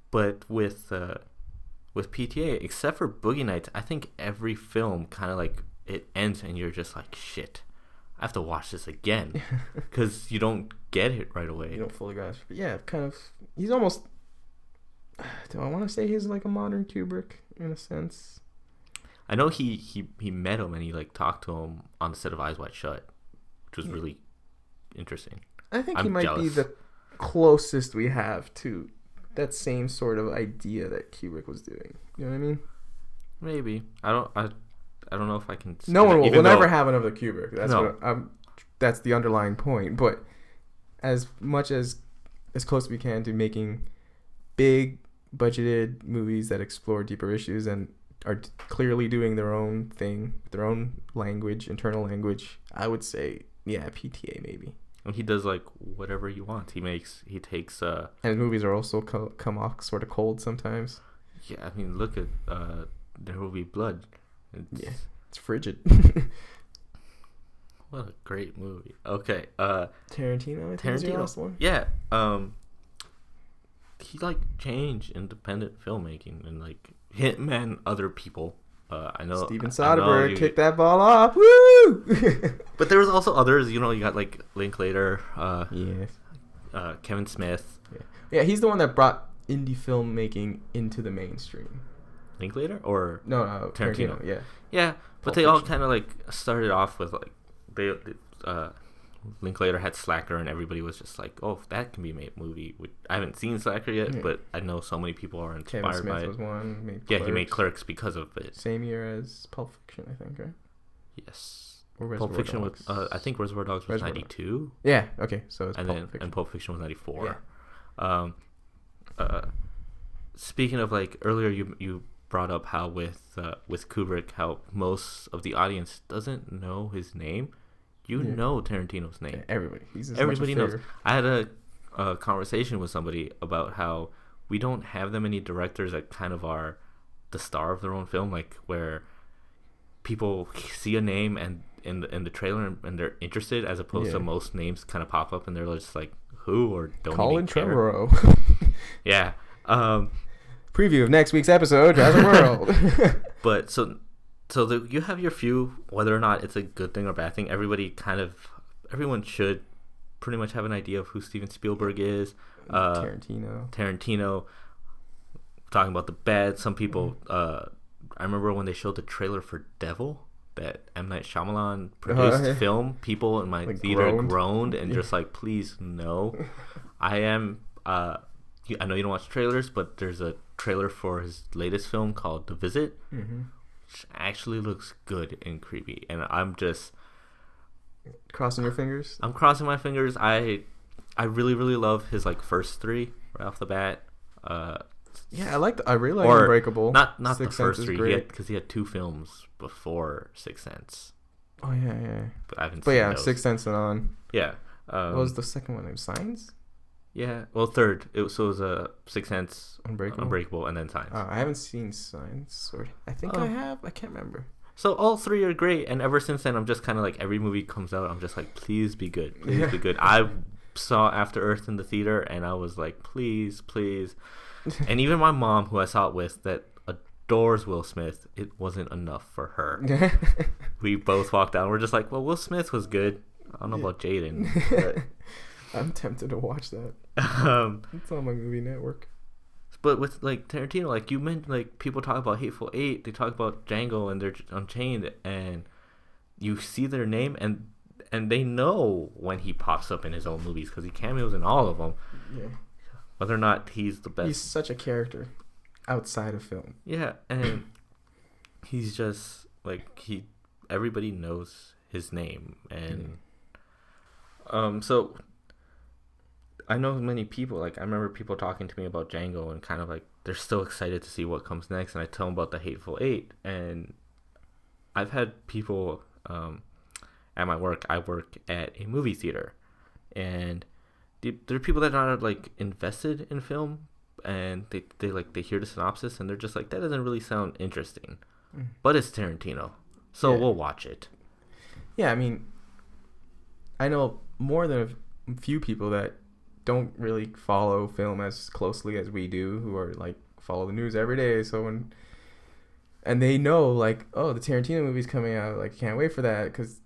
But with PTA, except for Boogie Nights, I think every film kind of like it ends and you're just like, shit, I have to watch this again because you don't get it right away. You don't fully grasp. But yeah, kind of. He's almost. Do I want to say he's like a modern Kubrick in a sense? I know he met him and he like talked to him on the set of Eyes Wide Shut, which was really interesting. I think I'm he might jealous. be the closest we have to that same sort of idea that Kubrick was doing. You know what I mean? Maybe. I don't know if I can. No one will. We'll never have another Kubrick. That's No. that's the underlying point. But as much as close as we can to making big budgeted movies that explore deeper issues and are clearly doing their own thing, their own language, internal language, I would say, yeah, PTA maybe. And he does like whatever he wants. He takes. And his movies are also come off sort of cold sometimes. Yeah, I mean, look at There Will Be Blood. It's frigid. What a great movie. Okay, Tarantino, I think is your last one. Yeah, he like changed independent filmmaking and like Hitman other people. I know Steven Soderbergh kicked that ball off. Woo! But there was also others. You know, you got like Linklater. Kevin Smith. Yeah, he's the one that brought indie filmmaking into the mainstream. Linklater or no, Tarantino. Yeah, but they all kind of like started off with like they Linklater had Slacker, and everybody was just like, "Oh, that can be made a movie." I haven't seen Slacker yet, but I know so many people are inspired Kevin Smith by it. was one. He made Clerks because of it. Same year as Pulp Fiction, I think, right? Yes. Or Pulp Fiction was. I think Reservoir Dogs was 92. Yeah. Okay. So it's Pulp Fiction was 94. Yeah. Speaking of like earlier, you brought up how with Kubrick, how most of the audience doesn't know his name. You know Tarantino's name. Everybody knows. I had a conversation with somebody about how we don't have that many directors that kind of are the star of their own film, like where people see a name and in the trailer and they're interested, as opposed to most names kind of pop up and they're just like, who, or don't Colin even care. Trevorrow. Yeah. Preview of next week's episode, Jurassic World. But you have your few, whether or not it's a good thing or bad thing. Everyone should pretty much have an idea of who Steven Spielberg is. Tarantino. Talking about the bad. Some people. I remember when they showed the trailer for Devil, that M. Night Shyamalan produced film. People in my theater groaned and just like, please no. I am. I know you don't watch trailers, but there's a trailer for his latest film called The Visit. Mm-hmm. Which actually looks good and creepy, and I'm just crossing your fingers. I'm crossing my fingers. I really love his like first three right off the bat. I really like Unbreakable. Not the first three, because he had two films before Sixth Sense. Oh yeah. But I haven't seen those. Sixth Sense and on. Yeah. What was the second one? Signs? Yeah. Well, third. It was a Sixth Sense, Unbreakable, and then Signs. I haven't seen Signs. I think I have. I can't remember. So all three are great, and ever since then, I'm just kind of like, every movie comes out, I'm just like, please be good. Please be good. I saw After Earth in the theater, and I was like, please. And even my mom, who I saw it with, that adores Will Smith, it wasn't enough for her. We both walked out. We're just like, well, Will Smith was good. I don't know about Jaden. But I'm tempted to watch that. It's on my movie network. But with like Tarantino, like you mentioned, like people talk about Hateful Eight, they talk about Django, and they're Unchained, and you see their name, and they know when he pops up in his own movies because he cameos in all of them. Yeah. Whether or not he's the best. He's such a character outside of film. Yeah, and he's just like everybody knows his name. And so I know many people, like I remember people talking to me about Django and kind of like they're still excited to see what comes next, and I tell them about the Hateful Eight. And I've had people at my work. I work at a movie theater, and there are people that are not like invested in film, and they hear the synopsis and they're just like, that doesn't really sound interesting, but it's Tarantino, so we'll watch it. Yeah, I mean, I know more than a few people that don't really follow film as closely as we do, who are like follow the news every day. And they know like, oh, the Tarantino movie's coming out. Like, can't wait for that, because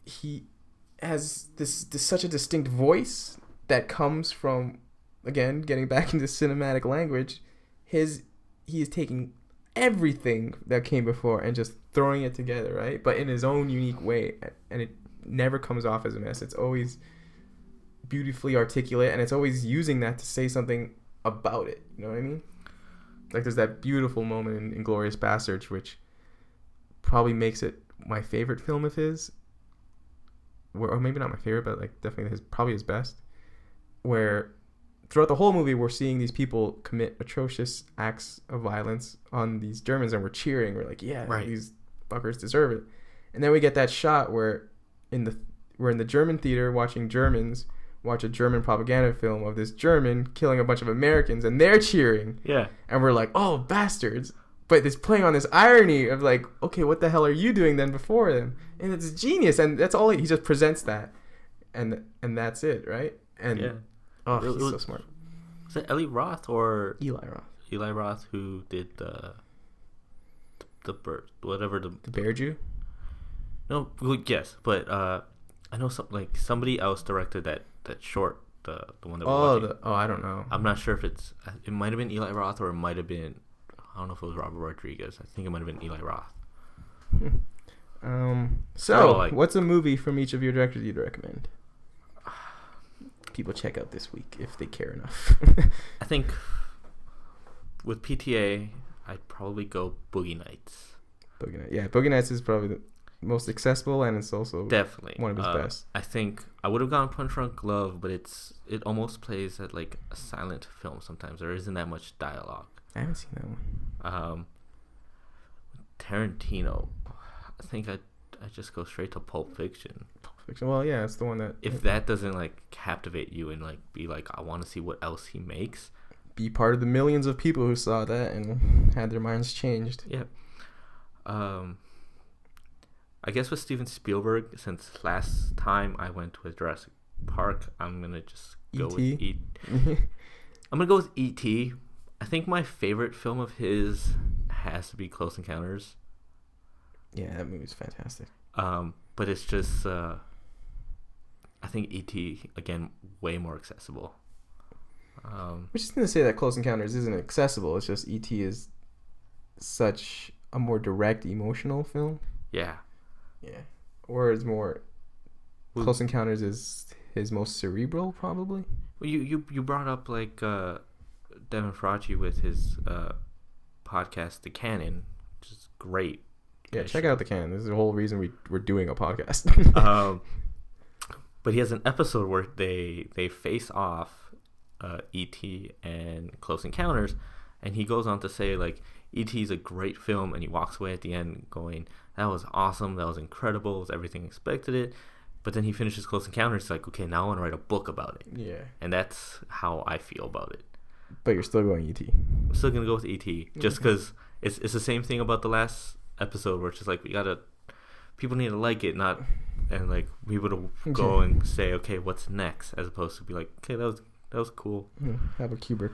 he has this such a distinct voice that comes from, again, getting back into cinematic language. He is taking everything that came before and just throwing it together, right? But in his own unique way, and it never comes off as a mess. It's always beautifully articulate, and it's always using that to say something about it. You know what I mean? Like, there's that beautiful moment in Inglourious Basterds, which probably makes it my favorite film of his, or maybe not my favorite, but like definitely probably his best, where throughout the whole movie we're seeing these people commit atrocious acts of violence on these Germans, and we're cheering. We're like, yeah, right, these fuckers deserve it. And then we get that shot where we're in the German theater watching Germans watch a German propaganda film of this German killing a bunch of Americans, and they're cheering. Yeah. And we're like, oh, bastards. But it's playing on this irony of like, okay, what the hell are you doing then before them? And it's genius. And that's all he just presents that. And that's it, right? And he's so smart. Is it Eli Roth or Eli Roth? Eli Roth, who did the bird, whatever the Bear Jew? No, well, yes, but I know somebody else directed that short, the one that we're watching. I don't know. I'm not sure if it might have been Eli Roth, or it might have been, I don't know if it was Robert Rodriguez. I think it might have been Eli Roth. What's a movie from each of your directors you'd recommend people check out this week if they care enough? I think with PTA, I'd probably go Boogie Nights. Boogie Nights is probably the most accessible, and it's also definitely one of his best. I think I would have gone Punch Drunk Love, but it almost plays at like a silent film sometimes. There isn't that much dialogue. I haven't seen that one. Tarantino, I think I just go straight to Pulp Fiction. Well, yeah, it's the one that, if that doesn't like captivate you and like be like, I want to see what else he makes, be part of the millions of people who saw that and had their minds changed. Yeah. I guess with Steven Spielberg, since last time I went with Jurassic Park, I'm gonna just go with E.T. I'm gonna go with E.T. I think my favorite film of his has to be Close Encounters. Yeah, that movie's fantastic. But it's just I think E.T. again way more accessible. Which is gonna say that Close Encounters isn't accessible. It's just E.T. is such a more direct emotional film. Yeah. Yeah. Whereas Close Encounters is his most cerebral, probably. Well, you brought up like Devin Fauci with his podcast, The Canon, which is great. Yeah, check out The Canon. This is the whole reason we're doing a podcast. But he has an episode where they face off, E.T. and Close Encounters, and he goes on to say like, E.T. is a great film, and he walks away at the end going, that was awesome, that was incredible, it was everything expected it. But then he finishes Close Encounters, like, okay, now I want to write a book about it. Yeah. And that's how I feel about it. But you're still going E.T. I'm still going to go with E.T. just because it's the same thing about the last episode, where it's just like, people need to like it, and like people to go and say, okay, what's next, as opposed to be like, okay, that was cool. Have a Kubrick.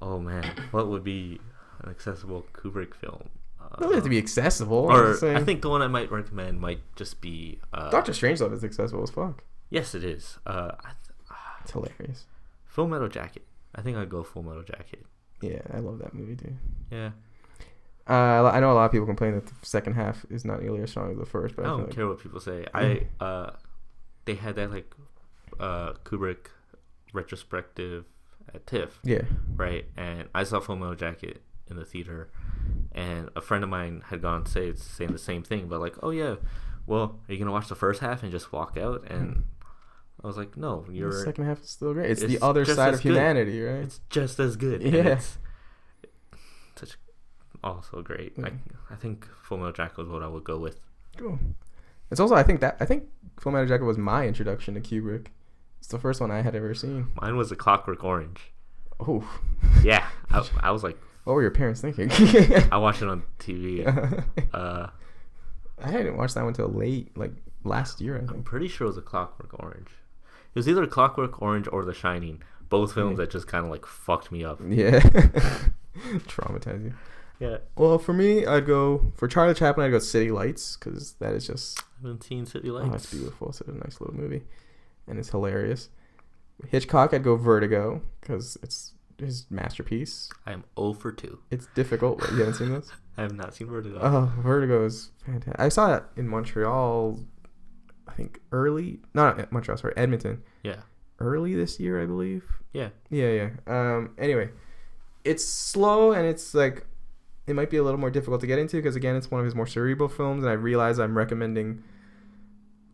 Oh man, what would be an accessible Kubrick film? It doesn't have to be accessible. Or I think the one I might recommend might just be Doctor Strangelove is accessible as fuck. Yes, it is. It's hilarious. Full Metal Jacket. I think I'd go Full Metal Jacket. Yeah, I love that movie too. Yeah. I know a lot of people complain that the second half is not nearly as strong as the first, but I don't care what people say. They had that like Kubrick retrospective at TIFF. Yeah. Right, and I saw Full Metal Jacket in the theater, and a friend of mine had gone saying the same thing, but like, oh yeah, well, are you gonna watch the first half and just walk out? And I was like, no, the second half is still great. It's the other side of humanity, right? It's just as good. Yeah. And it's such also great. I think Full Metal Jacket is what I would go with. Cool. It's also I think Full Metal Jacket was my introduction to Kubrick. It's the first one I had ever seen. Mine was A Clockwork Orange. Oh. Yeah, I was like, what were your parents thinking? I watched it on TV. I hadn't watched that one until late, like last year, I think. I'm pretty sure it was A Clockwork Orange. It was either A Clockwork Orange or The Shining. Both films that just kind of like fucked me up. Yeah. Traumatized you. Yeah. Well, for me, I'd go for Charlie Chaplin. I'd go City Lights because that is just. I haven't seen City Lights. Oh, it's beautiful. It's a nice little movie, and it's hilarious. Hitchcock, I'd go Vertigo because it's his masterpiece. I am 0 for 2. It's difficult. You haven't seen this? I have not seen Vertigo. Oh, Vertigo is fantastic. I saw it in Montreal. I think not Montreal. Sorry, Edmonton. Yeah. Early this year, I believe. Yeah. Yeah. Anyway, it's slow and it's like it might be a little more difficult to get into because again, it's one of his more cerebral films, and I realize I'm recommending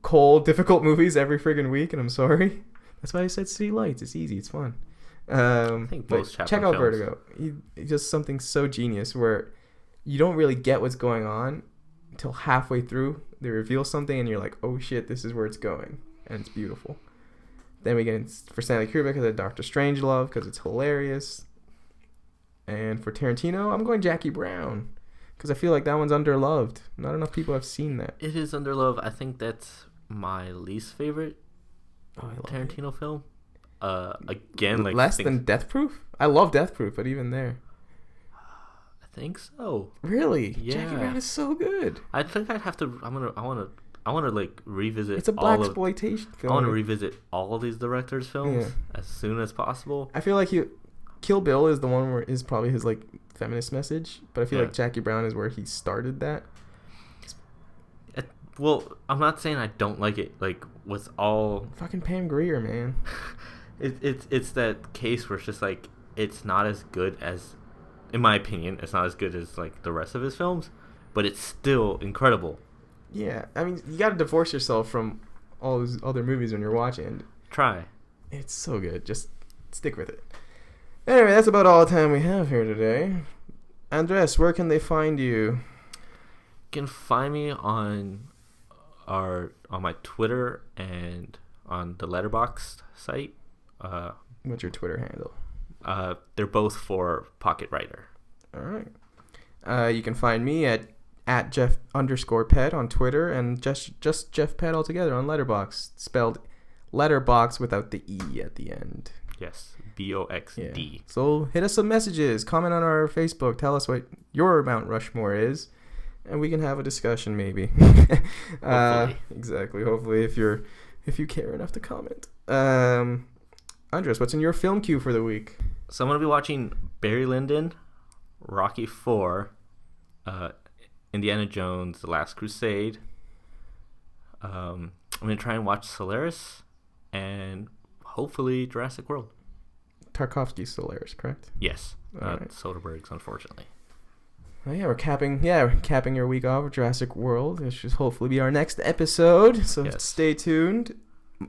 cold, difficult movies every friggin' week, and I'm sorry. That's why I said City Lights. It's easy. It's fun. I think most check out films. Vertigo. It's just something so genius where you don't really get what's going on until halfway through. They reveal something, and you're like, "Oh shit, this is where it's going," and it's beautiful. Then we get for Stanley Kubrick because of Dr. Strangelove because it's hilarious. And for Tarantino, I'm going Jackie Brown because I feel like that one's underloved. Not enough people have seen that. It is underloved. I think that's my least favorite Tarantino film. Again, like less than Death Proof. I love Death Proof, but even there, I think so. Really, yeah. Jackie Brown is so good. I think I'd have to. I want to like revisit. It's a blaxploitation film. I want to revisit all of these directors' films as soon as possible. I feel like Kill Bill is the one where is probably his like feminist message, but I feel like Jackie Brown is where he started that. Well, I'm not saying I don't like it. Like with all fucking Pam Grier, man. It's that case where it's just like it's not as good as, in my opinion, it's not as good as like the rest of his films, but it's still incredible. Yeah, I mean, you got to divorce yourself from all those other movies when you're watching. Try. It's so good. Just stick with it. Anyway, that's about all the time we have here today. Andres, where can they find you? You can find me on my Twitter and on the Letterboxd site. What's your Twitter handle? They're both for Pocket Writer. All right. You can find me at Jeff_Pet on Twitter and just Jeff Pet altogether on Letterboxd, spelled letterbox without the E at the end. Yes, BOXD. Yeah. So hit us some messages, comment on our Facebook, tell us what your Mount Rushmore is, and we can have a discussion maybe. Hopefully. Exactly. Hopefully, if you care enough to comment. Andres, what's in your film queue for the week? So I'm gonna be watching Barry Lyndon, Rocky IV, Indiana Jones: The Last Crusade. I'm gonna try and watch Solaris, and hopefully Jurassic World. Tarkovsky's Solaris, correct? Yes, right. Soderbergh's, unfortunately. Oh, yeah, we're capping your week off with Jurassic World. This should hopefully be our next episode, so stay tuned.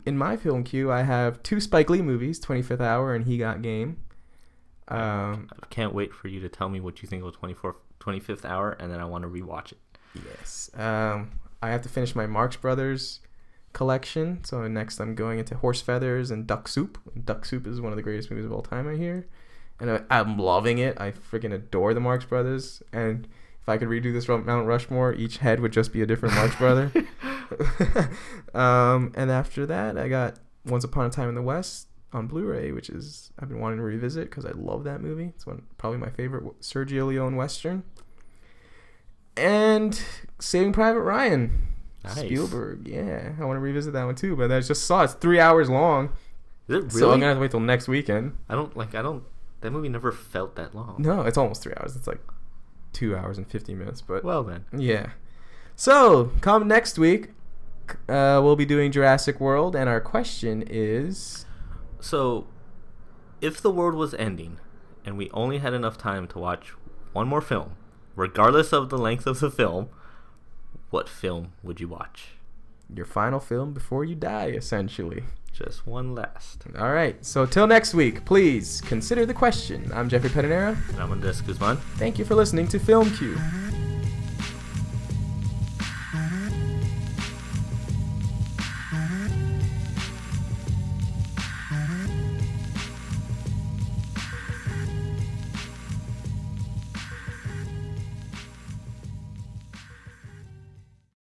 In my film queue, I have 2 Spike Lee movies, 25th Hour and He Got Game. I can't wait for you to tell me what you think of 25th Hour, and then I want to rewatch it. Yes. I have to finish my Marx Brothers collection, so next I'm going into Horse Feathers and Duck Soup. Duck Soup is one of the greatest movies of all time, I hear. And I'm loving it. I freaking adore the Marx Brothers. And if I could redo this Mount Rushmore, each head would just be a different Marx Brother. And after that, I got Once Upon a Time in the West on Blu-ray, which is I've been wanting to revisit because I love that movie. It's probably my favorite Sergio Leone Western. And Saving Private Ryan. Nice. Spielberg. Yeah, I want to revisit that one too, but I just saw it's 3 hours long. Is it really? So I'm gonna have to wait till next weekend. That movie never felt that long. No, it's almost 3 hours. It's like 2 hours and 50 minutes. But well then. Yeah. So come next week. We'll be doing Jurassic World, and our question is: so, if the world was ending, and we only had enough time to watch one more film, regardless of the length of the film, what film would you watch? Your final film before you die, essentially. Just one last. All right. So till next week, please consider the question. I'm Jeffrey Pedinera. And I'm Andres Guzman. Thank you for listening to Film Q.